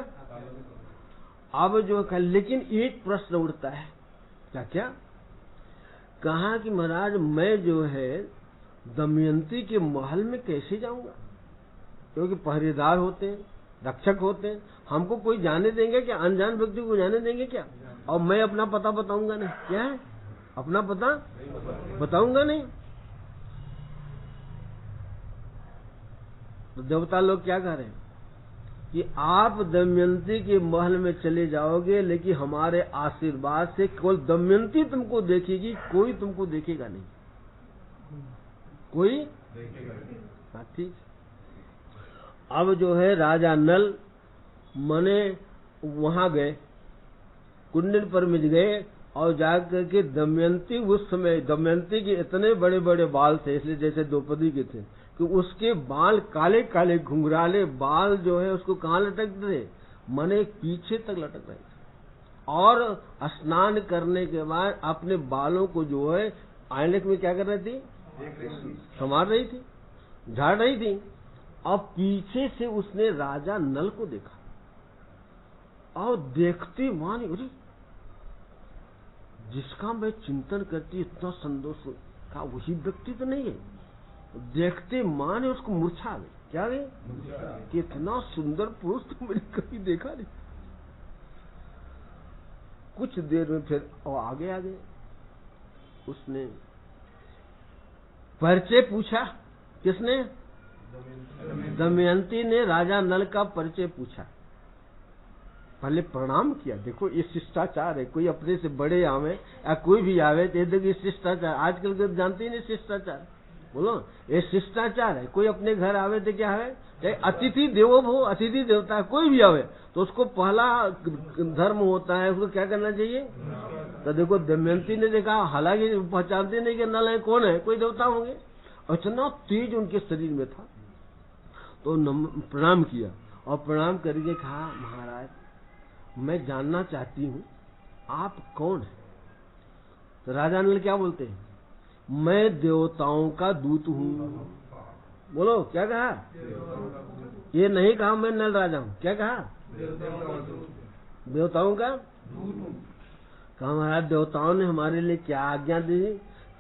अब जो कहा, लेकिन एक प्रश्न उठता है, क्या क्या? कहा कि महाराज मैं जो है दमयंती के महल में कैसे जाऊंगा? क्योंकि पहरेदार होते हैं, रक्षक होते हैं, हमको कोई जाने देंगे क्या? अनजान व्यक्ति को जाने देंगे क्या? और मैं अपना पता बताऊंगा नहीं। क्या है? अपना पता बताऊंगा नहीं। तो देवता लोग क्या कह रहे हैं कि आप दमयंती के महल में चले जाओगे, लेकिन हमारे आशीर्वाद से केवल दमयंती तुमको देखेगी, कोई तुमको देखेगा नहीं। कोई हाँ, ठीक। अब जो है राजा नल मने वहां गए, कुंडल पर मिल गए और जाकर के दमयंती, उस समय दमयंती के इतने बड़े बड़े बाल थे, इसलिए जैसे द्रौपदी के थे, कि उसके बाल काले काले घुंघराले बाल जो है उसको कहाँ लटकते थे? मने पीछे तक लटक रहे थे। और स्नान करने के बाद अपने बालों को जो है आईने में क्या कर रही थी? संवार रही थी, झाड़ रही थी। और पीछे से उसने राजा नल को देखा और देखते मान, अरे जिसका मैं चिंतन करती इतना संतोष का वही व्यक्ति तो नहीं है। देखते माने उसको मूर्छा आ गई। क्या गई? कि इतना सुंदर पुरुष तो मैंने कभी देखा नहीं। कुछ देर में फिर और आगे उसने परिचय पूछा। किसने? दमयंती ने राजा नल का परिचय पूछा, पहले प्रणाम किया। देखो ये शिष्टाचार है, कोई अपने से बड़े आवे या कोई भी आवे तो देखिए शिष्टाचार। आजकल के जानते ही नहीं शिष्टाचार, बोलो ये शिष्टाचार है। कोई अपने घर आवे तो क्या है? चाहे अतिथि देवो भव, अतिथि देवता, कोई भी आवे तो उसको पहला धर्म होता है, उसको क्या करना चाहिए? तो देखो दमयंती ने देखा, हालांकि पहचानते नहीं कि नल है, कौन है, कोई देवता होंगे। इतना तेज उनके शरीर में था, तो प्रणाम किया और प्रणाम करके कहा, महाराज मैं जानना चाहती हूँ आप कौन है? तो राजा नल क्या बोलते हैं? मैं देवताओं का दूत हूँ। बोलो क्या कहा? ये नहीं कहा मैं नल राजा हूँ। क्या कहा? देवताओं का दूत। कहा महाराज देवताओं ने हमारे लिए क्या आज्ञा दी?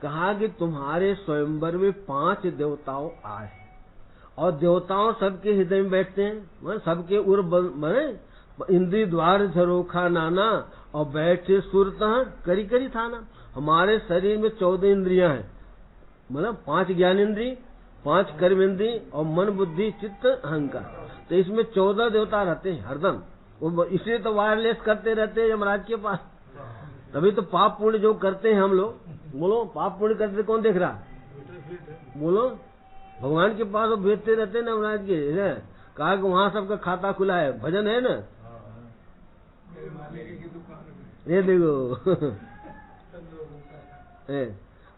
कहा कि तुम्हारे स्वयंवर में 5 देवताओं आए और देवताओं सबके हृदय में बैठते हैं, सबके उर बने इंद्री द्वार झरोखा नाना और बैठे सुरतः करी करी थाना। हमारे शरीर में 14 इंद्रियां हैं, मतलब 5 ज्ञान इंद्री, 5 कर्म इंद्री और मन बुद्धि चित्त अहंकार। तो इसमें 14 देवता रहते हैं हरदम। वो इसलिए तो वायरलेस करते रहते हैं यमराज के पास। तभी तो पाप पुण्य जो करते हैं हम लोग, बोलो पाप पुण्य करते कौन देख रहा? बोलो भगवान के पास वो भेजते रहते ना यमराज के, कहा कि वहाँ सबका खाता खुला है, भजन है ना, ये देखो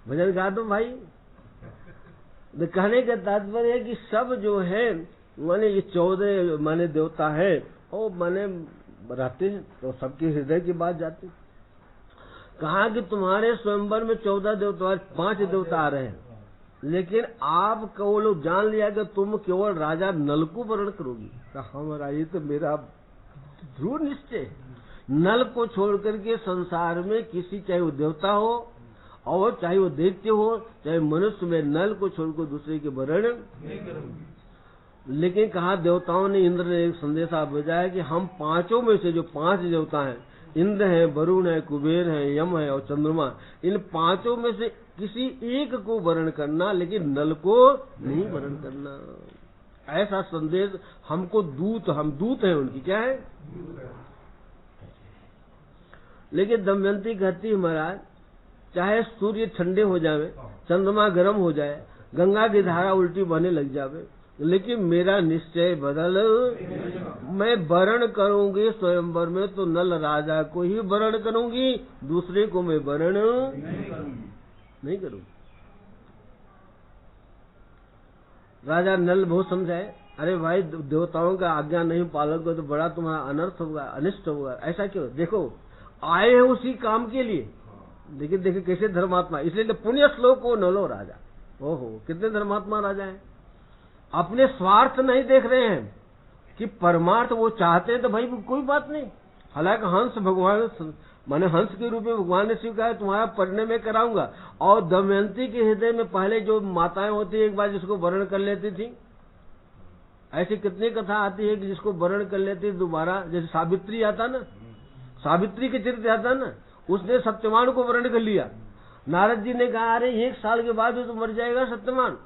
भजन गा दो भाई। तो कहने का तात्पर्य है कि सब जो है माने ये 14 माने देवता है और माने रहते हैं, तो सबके हृदय की बात जाती। कहा कि तुम्हारे स्वयंवर में 14 देवता, 5 देवता आ रहे हैं, लेकिन आप वो लोग जान लिया कि तुम केवल राजा नल को वर्ण करोगी। कहा हमारा ये तो मेरा दृढ़ निश्चय, नल को छोड़ करके संसार में किसी, चाहे वो देवता हो और चाहे वो दैत्य हो चाहे मनुष्य में, नल को छोड़कर दूसरे के वर्ण नहीं करोगे। लेकिन कहा देवताओं ने, इंद्र ने एक संदेशा भेजा है कि हम 5 में से जो 5 देवता हैं, इंद्र है, वरुण है, कुबेर है, यम है और चंद्रमा, इन 5 में से किसी एक को वर्ण करना, लेकिन नल को नहीं वर्ण करना। ऐसा संदेश हमको दूत, हम दूत हैं उनकी। क्या है? लेकिन दमयंती कहती है महाराज चाहे सूर्य ठंडे हो जावे, चंद्रमा गर्म हो जाए, गंगा की धारा उल्टी बहने लग जावे, लेकिन मेरा निश्चय बदल, मैं वर्ण करूंगी स्वयंवर में तो नल राजा को ही वर्ण करूंगी, दूसरे को मैं वर्ण नहीं करूंगी। राजा नल बहुत समझाए, अरे भाई देवताओं का आज्ञा नहीं पालन करो तो बड़ा तुम्हारा अनर्थ होगा, अनिष्ट होगा। ऐसा क्यों? देखो आए हैं उसी काम के लिए, लेकिन देखिए कैसे धर्मात्मा, इसलिए तो पुण्य श्लोक को नलो राजा। ओहो, कितने धर्मात्मा राजा हैं। अपने स्वार्थ नहीं देख रहे हैं कि परमार्थ वो चाहते हैं तो भाई कोई बात नहीं। हालांकि हंस भगवान माने हंस के रूप में भगवान ने स्वीकार तुम्हारा परिणय में कराऊंगा। और दमयंती के हृदय में पहले जो माताएं होती एक बार जिसको वर्ण कर लेती थी, ऐसी कितनी कथा आती है कि जिसको वर्ण कर लेती दोबारा, जैसे सावित्री आता ना, सावित्री के चरित्र आता ना, उसने सत्यवान को वर्ण कर लिया। नारद जी ने कहा अरे 1 साल के बाद तो मर जाएगा सत्यवान।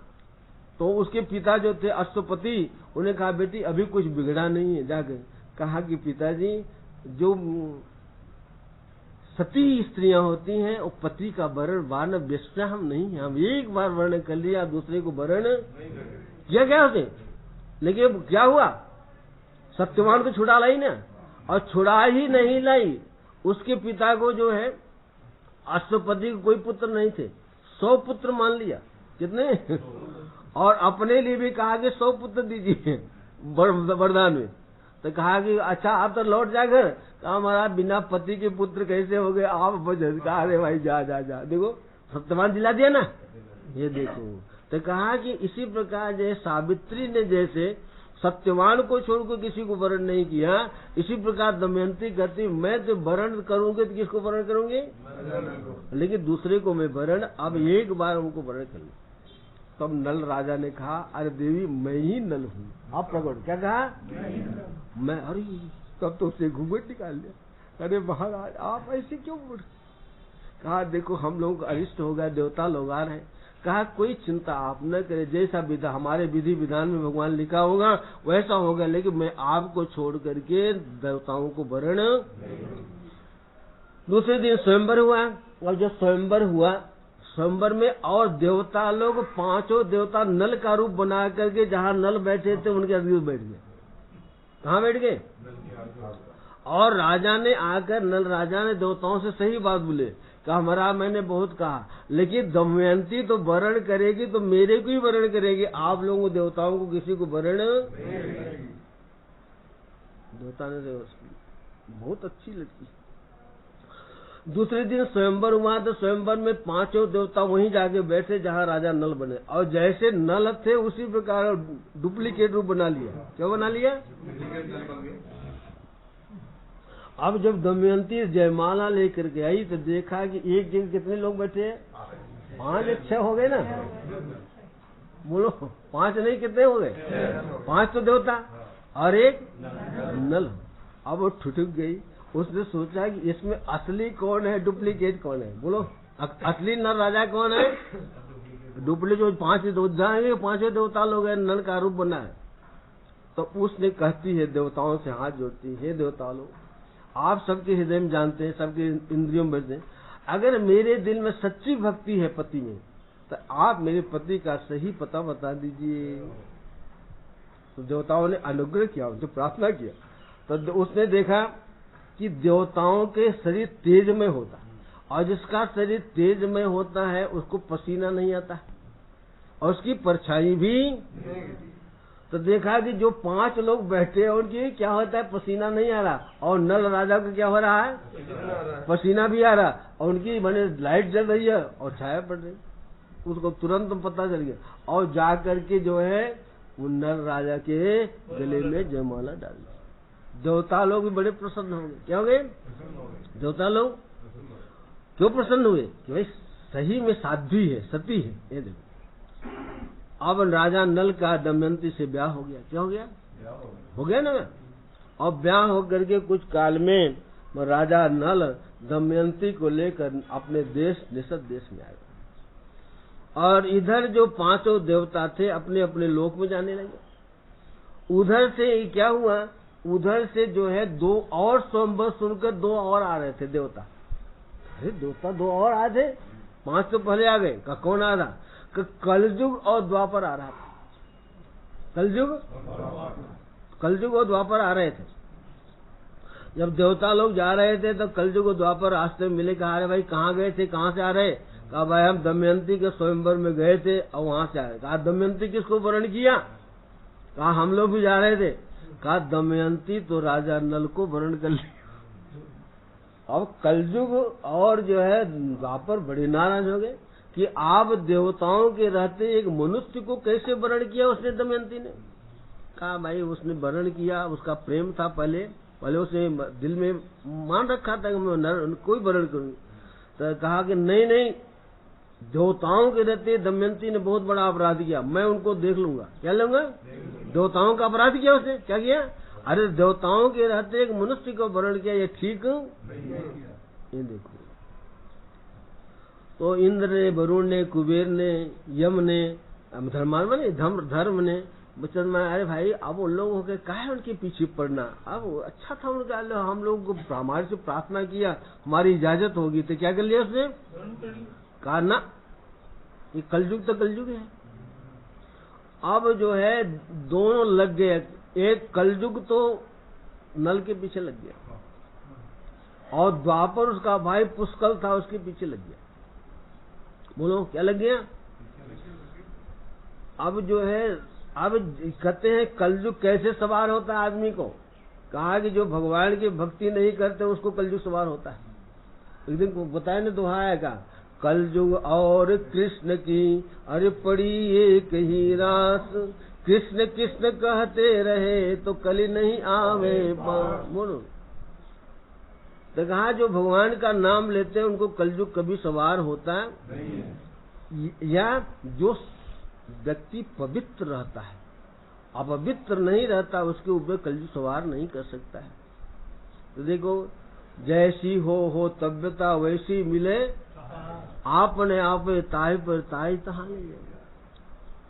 तो उसके पिता जो थे अश्वपति, उन्हें कहा बेटी अभी कुछ बिगड़ा नहीं है। जाकर कहा कि पिताजी जो सती स्त्रियां होती हैं वो पति का वर्ण वार्ण बेचना हम नहीं है, हम एक बार वर्ण कर लिया दूसरे को वर्ण किया क्या होते। लेकिन क्या हुआ, सत्यवान को छुड़ा लाई ना, और छुड़ा ही नहीं लाई, उसके पिता को जो है अश्वपति को कोई पुत्र नहीं थे, 100 पुत्र मान लिया। कितने? और अपने लिए भी कहा कि 100 पुत्र दीजिए वरदान में। तो कहा कि अच्छा आप तो लौट जा घर। कहा हमारा बिना पति के पुत्र कैसे हो गए आप। कहा अरे भाई जा जा जा, देखो सत्यवान दिला दिया ना, ये देखो। तो कहा कि इसी प्रकार जैसे सावित्री ने जैसे सत्यवान को छोड़कर किसी को वर्ण नहीं किया, इसी प्रकार दमयंती कहती मैं तो वर्ण करूंगी तो किसको वर्ण करूंगी, लेकिन दूसरे को मैं वर्ण, अब एक बार उनको वर्ण कर लूं। तब नल राजा ने कहा अरे देवी मैं ही नल हूँ, आप प्रकट। क्या कहा? मैं। अरे तब तो उसे घूंघट निकाल लिया। अरे महाराज आप ऐसे क्यों बोल। कहा देखो हम लोगों को अरिष्ट हो गया, देवता लोग आ रहे हैं। कहा कोई चिंता आप न करें, जैसा विधा हमारे विधि विधान में भगवान लिखा होगा वैसा होगा, लेकिन मैं आपको छोड़ करके देवताओं को वर्ण। दूसरे दिन स्वयंवर हुआ, और जब स्वयंवर हुआ, स्वयंवर में और देवता लोग 5 देवता नल का रूप बना करके जहाँ नल बैठे थे उनके अग्नि बैठ गए। कहाँ बैठ गए? और राजा ने आकर, नल राजा ने देवताओं से सही बात बोले, कहा हमारा मैंने बहुत कहा, लेकिन दमयंती तो वर्ण करेगी तो मेरे को ही वर्ण करेगी, आप लोगों देवताओं को किसी को वर्ण। देवता ने बहुत अच्छी लड़की। दूसरे दिन स्वयंवर हुआ तो स्वयंवर में 5 देवता वहीं जाके बैठे जहाँ राजा नल बने, और जैसे नल थे उसी प्रकार डुप्लीकेट रूप बना लिया। क्या बना लिया? अब जब दमयंती जयमाला लेकर के आई तो देखा कि एक जगह कितने लोग बैठे हैं, 5 6 हो गए ना, बोलो 5 नहीं कितने हो गए? 5 तो देवता और एक नल। अब वो ठुठक गई, उसने सोचा कि इसमें असली कौन है डुप्लीकेट कौन है। बोलो असली नर राजा कौन है, डुप्लीकेट 5 जाएंगे, 5 देवता लोग हैं, नल का रूप बना है। तो उसने कहती है देवताओं से हाथ जोड़ती है, देवता लोग आप सबके हृदय में जानते हैं, सबके इंद्रियों में बैठते हैं, अगर मेरे दिल में सच्ची भक्ति है पति में तो आप मेरे पति का सही पता बता दीजिए। तो देवताओं ने अनुग्रह किया, उनसे प्रार्थना किया। तो उसने देखा कि देवताओं के शरीर तेज में होता, और जिसका शरीर तेज में होता है उसको पसीना नहीं आता और उसकी परछाई भी। तो देखा कि जो 5 लोग बैठे हैं उनकी क्या होता है, पसीना नहीं आ रहा, और नल राजा को क्या हो रहा है, पसीना भी आ रहा, और उनकी मैंने लाइट जल रही है और छाया पड़ रही। उसको तुरंत पता चल गया, और जा करके जो है वो नल राजा के गले में जयमाला डाल दी। देवता लोग भी बड़े प्रसन्न हो गए। क्या हो गए? देवता लोग क्यों प्रसन्न हुए कि भाई सही में साध्वी है, सती है। ये देखो अब राजा नल का दमयंती से ब्याह हो गया। क्या हो गया? हो गया ना। और ब्याह होकर के कुछ काल में राजा नल दमयंती को लेकर अपने देश निषद देश में आए, और इधर जो 5 देवता थे अपने अपने लोक में जाने लगे। उधर से क्या हुआ, उधर से जो है 2 और स्वयंवर सुनकर 2 और आ रहे थे देवता। अरे देवता 2 और आए थे, 5 तो पहले आ गए। का कौन आ रहा? कलयुग और द्वापर आ रहा था। कलयुग और द्वापर आ रहे थे। जब देवता लोग जा रहे थे तो कलयुग और द्वापर रास्ते में मिले। कहा अरे भाई कहाँ गए थे, कहाँ से आ रहे? कहा भाई हम दमयंती के स्वयंवर में गए थे और वहां से आए। कहा दमयंती किसको वर्ण किया? कहा हम लोग भी जा रहे थे। कहा दमयंती तो राजा नल को वर्ण कर लिया, अब कलयुग और जो है द्वापर बड़े नाराज हो गए कि आप देवताओं के रहते एक मनुष्य को कैसे वर्ण किया उसने। दमयंती ने कहा भाई उसने वर्ण किया, उसका प्रेम था, पहले उसने दिल में मान रखा था कि मैं कोई वर्ण करूंगी। तो कहा कि नहीं नहीं, देवताओं के रहते दमयंती ने बहुत बड़ा अपराध किया, मैं उनको देख लूंगा। क्या लूंगा? देवताओं का अपराध किया उसने। क्या किया? अरे देवताओं के रहते एक मनुष्य को वर्ण किया, ये ठीक ये देखो। तो इंद्र ने, वरुण ने, कुबेर ने, यम ने, धर्मात्मा ने, धर्म ने बचन में, अरे भाई अब उन लोगों के काहे उनके पीछे पड़ना, अब अच्छा था उनका, हम लोगों को हमारे से प्रार्थना किया, हमारी इजाजत होगी, तो क्या कर लिया उसने? कहा ना, ये कलयुग तो कलयुग है। अब जो है दोनों लग गए, एक कलयुग तो नल के पीछे लग गया और द्वापर उसका भाई पुष्कल था उसके पीछे लग गया। बोलो क्या लग गया? अब जो है, अब कहते हैं कलयुग कैसे सवार होता है आदमी को। कहा कि जो भगवान की भक्ति नहीं करते उसको कलयुग सवार होता है। एक दिन बताया ना दोहा का, कलयुग और कृष्ण की अरे पड़ी एक ही रास, कृष्ण कृष्ण कहते रहे तो कली नहीं आवे। बोलो तो कहा जो भगवान का नाम लेते हैं उनको कलयुग कभी सवार होता है, या जो व्यक्ति पवित्र रहता है, अपवित्र नहीं रहता, उसके ऊपर कलयुग सवार नहीं कर सकता है। तो देखो, जैसी हो तव्यता वैसी मिले, आपने आप ताई पर ताई तहा ले जाएगा।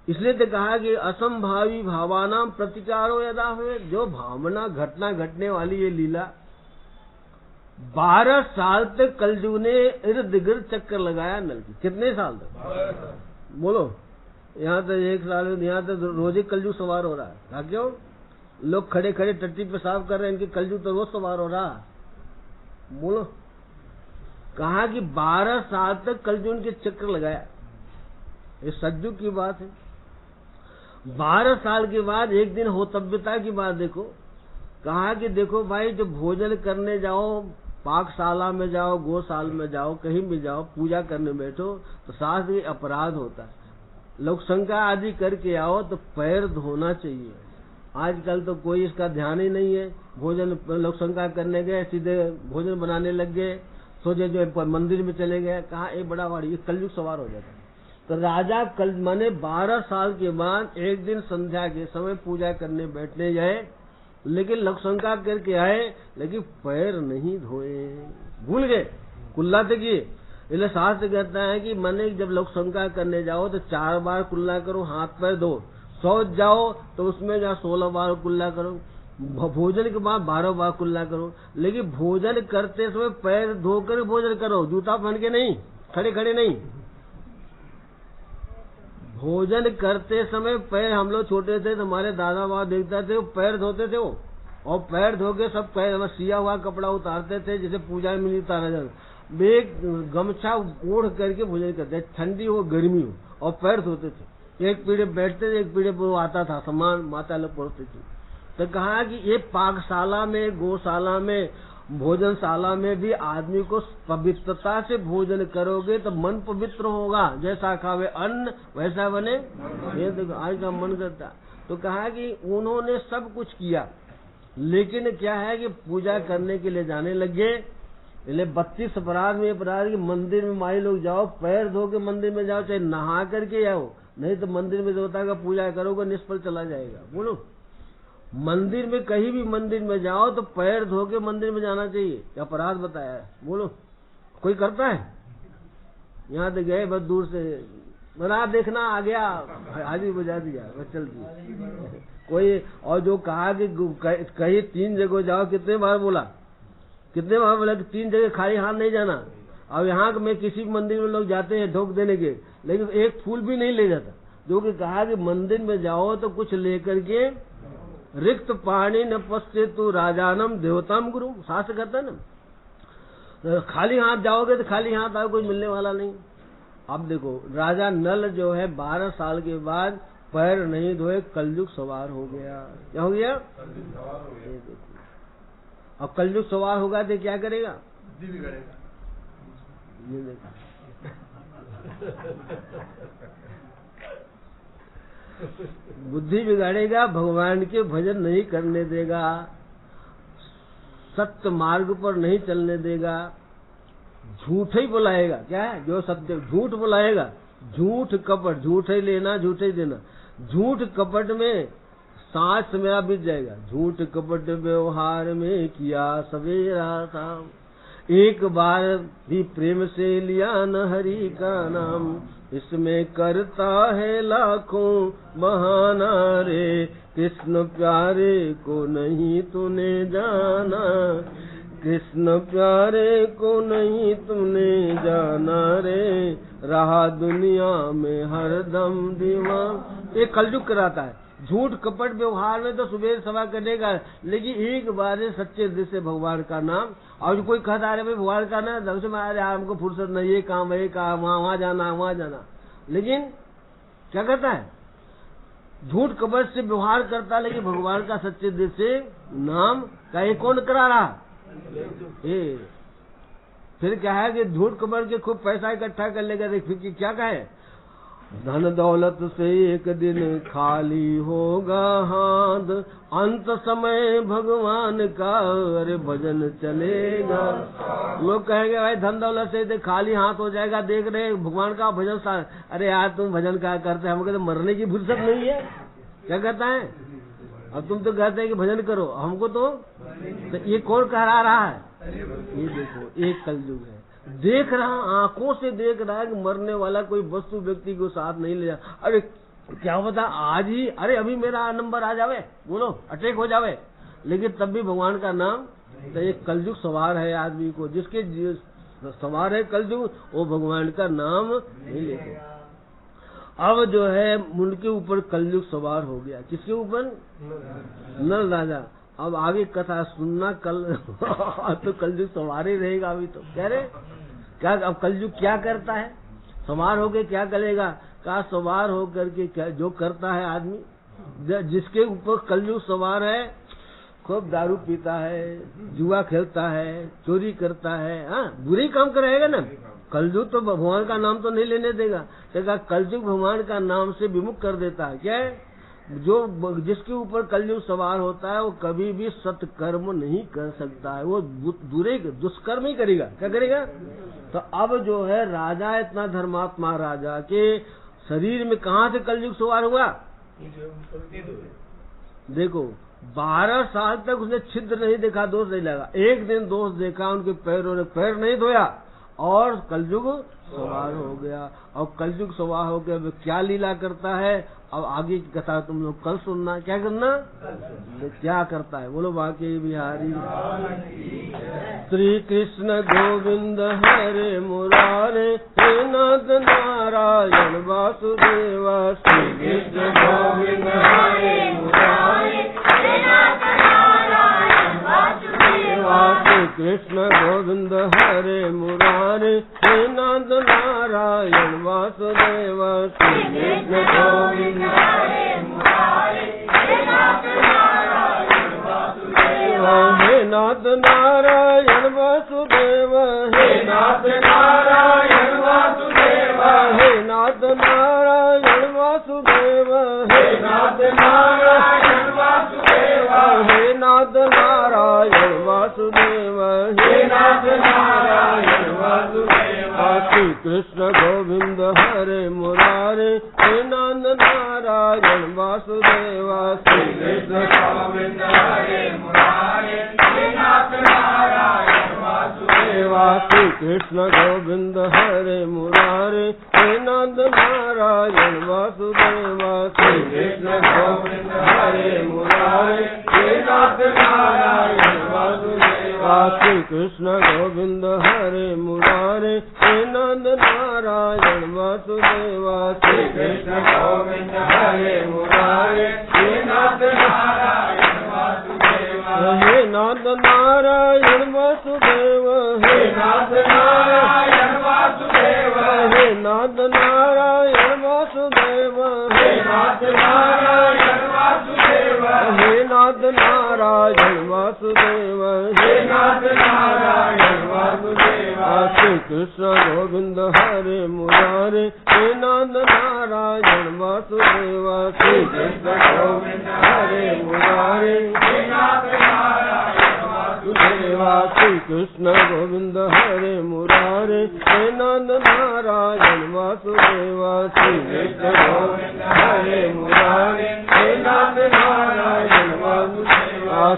इसलिए तो कहा कि असंभावी भावानाम प्रतिचारो यदा हुए। जो भावना घटना घटने वाली ये लीला 12 साल तक कलयुग ने इर्द गिर्द चक्कर लगाया नल की। कितने साल तक? बोलो, यहाँ तो 1 साल, यहाँ तो रोज ही कलयुग सवार हो रहा है। क्या क्यों? लोग खड़े खड़े टट्टी पेशाब कर रहे हैं, इनके कलयुग तो रोज सवार हो रहा है। बोलो, कहा कि 12 साल तक कलयुग के चक्कर लगाया। ये सज्जुग की बात है। 12 साल के बाद एक दिन होतव्यता की बात देखो। कहा कि देखो भाई, जब भोजन करने जाओ, पाकशाला में जाओ, गौशाल में जाओ, कहीं भी जाओ, पूजा करने बैठो तो शास्त्र अपराध होता है। लोग शंका आदि करके आओ तो पैर धोना चाहिए। आजकल तो कोई इसका ध्यान ही नहीं है। भोजन लोग शंका करने गए, सीधे भोजन बनाने लग गए, सोचे जो मंदिर में चले गए। कहा ये बड़ा बड़ी, ये कलयुग सवार हो जाता है। तो राजा कल माने 12 साल के बाद एक दिन संध्या के समय पूजा करने बैठने गए, लेकिन लोग शंका करके आए, लेकिन पैर नहीं धोए, भूल गए, कुल्ला तक किए। इसलिए शास्त्र कहता है कि माने जब लोग शंका करने जाओ तो 4 बार कुल्ला करो, हाथ पैर धो। शौच जाओ तो उसमें जा 16 बार कुल्ला करो। भोजन के बाद 12 बार कुल्ला करो, लेकिन भोजन करते समय पैर धोकर भोजन करो, जूता पहन के नहीं, खड़े खड़े नहीं। भोजन करते समय पैर, हम लोग छोटे थे तो हमारे दादा बाबा देखते थे, वो पैर धोते थे वो, और पैर धो के सब पैर सिया हुआ कपड़ा उतारते थे, जैसे पूजा में नहीं उतारा जाता। एक गमछा ओढ़ करके भोजन करते, ठंडी हो गर्मी हो, और पैर धोते थे। एक पीढ़े बैठते थे, एक पीढ़े वो आता था सामान, माता लोग पहुंचते थे। तो कहा कि ये पाकशाला में, गौशाला में, भोजनशाला में भी आदमी को पवित्रता से भोजन करोगे तो मन पवित्र होगा। जैसा खावे अन्न वैसा बने। ये देखो आज का मन करता। तो कहा कि उन्होंने सब कुछ किया, लेकिन क्या है कि पूजा करने के लिए जाने लगे। 32 अपराध में अपराध की मंदिर में माई लोग जाओ, पैर धो के मंदिर में जाओ, चाहे नहा करके जाओ, नहीं तो मंदिर में देवता का पूजा करोगे निष्फल चला जाएगा। बोलो, मंदिर में कहीं भी मंदिर में जाओ तो पैर धो के मंदिर में जाना चाहिए। अपराध बताया है। बोलो, कोई करता है? यहाँ तो गए बस दूर से बना देखना, आ गया, हाजिरी बजा दिया, बस चल दिया कोई। और जो कहा कि कहीं 3 जगह जाओ, कितने बार बोला कि 3 जगह खाली हाथ नहीं जाना। अब यहाँ में किसी मंदिर में लोग जाते हैं ढोक देने के, लेकिन एक फूल भी नहीं ले जाता। जो कि कहा कि मंदिर में जाओ तो कुछ लेकर के, रिक्त पाणी न पश्चे तू राजानम देवताम गुरु, शास्त्र कहता है ना। खाली हाथ जाओगे तो खाली हाथ आओ, कोई मिलने वाला नहीं। अब देखो, राजा नल जो है 12 साल के बाद पैर नहीं धोए, कलयुग सवार हो गया। क्या हो गया? अब कलयुग सवार होगा तो क्या करेगा? बुद्धि बिगड़ेगा। ये देखा बुद्धि बिगाड़ेगा, भगवान के भजन नहीं करने देगा, सत्य मार्ग पर नहीं चलने देगा, झूठ ही बुलाएगा। क्या है जो सत्य? झूठ बुलाएगा, झूठ कपट, झूठ ही लेना झूठ ही देना। झूठ कपट में सांस मेरा बीत जाएगा। झूठ कपट व्यवहार में किया सवेरा शाम, एक बार भी प्रेम से लिया न हरि का नाम, इसमें करता है लाखों बहाना रे, कृष्ण प्यारे को नहीं तूने जाना, कृष्ण प्यारे को नहीं तूने जाना रे, रहा दुनिया में हरदम दीवाना। ये कलयुग कराता है। झूठ कपट व्यवहार में तो सुबह सवा करेगा, लेकिन एक बार सच्चे दिल से भगवान का नाम, और कोई कहता है भाई भगवान का नाम दम से मारे हमको फुर्सत नहीं, ये काम है, काम वहाँ जाना वहाँ जाना, लेकिन क्या करता है? झूठ कपट से व्यवहार करता है, लेकिन भगवान का सच्चे दिल से नाम का ये कौन करा रहा? ये फिर क्या है कि झूठ कपट के खूब पैसा इकट्ठा कर लेगा, फिर क्या कहे? धन दौलत से एक दिन खाली होगा हाथ, अंत समय भगवान का अरे भजन चलेगा। लोग कहेंगे भाई धन दौलत से खाली हाथ हो जाएगा, देख रहे भगवान का भजन। अरे यार तुम भजन क्या करते हैं? हमको तो मरने की फुर्सत नहीं है। क्या कहता है? अब तुम तो कहते हैं कि भजन करो, हमको तो ये कौन करा रहा है? ये देखो एक कलयुग है, देख रहा, आंखों से देख रहा है कि मरने वाला कोई वस्तु व्यक्ति को साथ नहीं ले जा। अरे क्या बता आज ही, अरे अभी मेरा नंबर आ जावे, बोलो अटैक हो जावे, लेकिन तब भी भगवान का नाम। तो एक कलयुग सवार है आदमी को, जिसके सवार है कलयुग, वो भगवान का नाम नहीं लेते। अब जो है उनके ऊपर कलयुग सवार हो गया। किसके ऊपर? नल राजा। अब आगे कथा सुनना कल तो कलयुग सवार ही रहेगा। अभी तो कह रहे क्या, अब कलयुग क्या करता है? सवार होके क्या करेगा? क्या सवार होकर के क्या जो करता है आदमी, जिसके ऊपर कलयुग सवार है, खूब दारू पीता है, जुआ खेलता है, चोरी करता है, हाँ बुरी काम करेगा ना। कलयुग तो भगवान का नाम तो नहीं लेने देगा, कलयुग भगवान का नाम से विमुख कर देता है। क्या है? जो जिसके ऊपर कलयुग सवार होता है वो कभी भी सत्कर्म नहीं कर सकता है, वो बुरे दुष्कर्म ही करेगा। क्या करेगा? तो अब जो है राजा, इतना धर्मात्मा राजा के शरीर में कहाँ से कलयुग सवार हुआ? देखो 12 साल तक उसने छिद्र नहीं देखा, दोष नहीं लगा। एक दिन दोष देखा, उनके पैरों ने पैर नहीं धोया और कलयुग सवार हो गया। और कलयुग सवार हो गया, क्या लीला करता है? अब आगे की कथा तुम लोग कल सुनना। क्या करना? क्या करता है? बोलो बाकी बिहारी। श्री कृष्ण गोविंद हरे मुरारे, हे नाथ नारायण वासुदेव। श्री कृष्ण गोविंद हरे मुरारे, हे नाथ नारायण वासुदेव। श्री कृष्ण गोविंद हरे मुरारे, हे नाथ नारायण वासुदेव। श्री कृष्ण गोविंद हरे मुरारे, हे नाथ नारायण वासुदेव। हे नाथ नारायण वासुदेव, हे नाथ नारायण वासुदेव। हे नाथ नारायण वासुदेव, हे नाथ नारायण वासुदेव। हे नाथ नारायण वासुदेव, हे नाथ नारायण वासुदेव। श्री कृष्ण गोविंद हरे मुरारे, हे नाथ नारायण वासुदेव। श्री कृष्ण गोविंद हरे मुरारे, हे नाथ नारायण वासुदेव। श्री कृष्ण गोविंद हरे मुरारे, हे नाथ नारायण वासुदेव। श्री कृष्ण गोविंद हरे मुरारे, हे नाथ नारायण वासुदेव। श्री कृष्ण गोविंद हरे मुरारे, हे नाथ नारायण वासुदेव। श्री कृष्ण गोविंद हरे मुरारे, हे नाथ नारायण वासुदेव। हे नाथ नारायण वासुदेव, हे नाथ नारायण वासुदेव। हे नाथ नारायण वासुदेव, हे नाथ नारायण वासुदेव। हे नाथ नारायण वासुदेव हे नाथ नारायण वासुदेव श्री कृष्ण गोविंद हरे मुरारे हे नाथ नारायण वासुदेव श्री कृष्ण गोविंद हरे मुरारे हे नाथ नारायण वासुदेव श्री कृष्ण गोविंद हरे मुरारे हे नाथ नारायण वासुदेव श्री कृष्ण गोविंद हरे मुरारे हे नाथ नारायण वासुदेव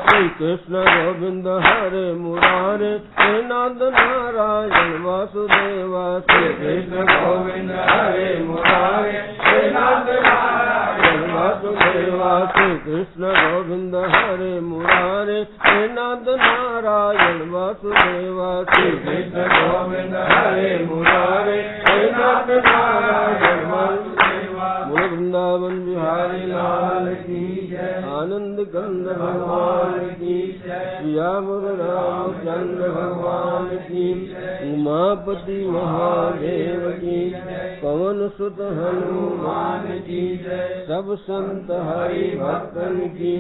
श्री कृष्ण गोविंद हरे मुरारे हे नाथ नारायण वासुदेव श्री कृष्ण गोविंद हरे मुरारे हे नाथ नारायण वासुदेव श्री कृष्ण गोविंद हरे मुरारे हे नाथ नारायण वासुदेव श्री कृष्ण गोविंद हरे मुरारे हे नाथ नारायण वासुदेव बोल वृंदावन बिहारी लाल की जय आनंद कंद भगवान की श्यामर रामचंद्र भगवान की उमापति महादेव की पवन सुत हनुमान की सब संत हरि भक्तन की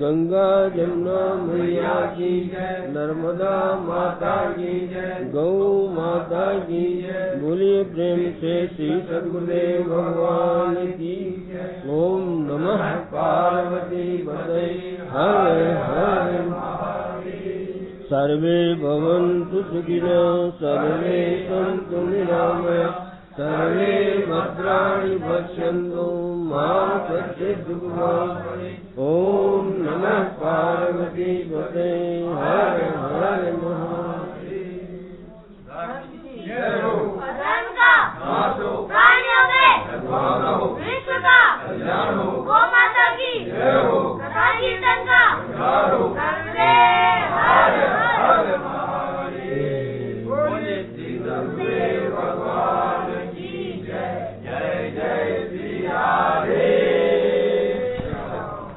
गंगा जमुना मैया की नर्मदा माता की गौ माता की बोलिए प्रेम से श्री सद्गुरुदेव भगवान की ओम नमः पार्वती पतये हर हर सर्वे भवन्तु सुखिनः सर्वे सन्तु निरामयाः सर्वे भद्राणि पश्यन्तु मा कश्चित् दुःखभाग् ओम नमः पार्वती पतये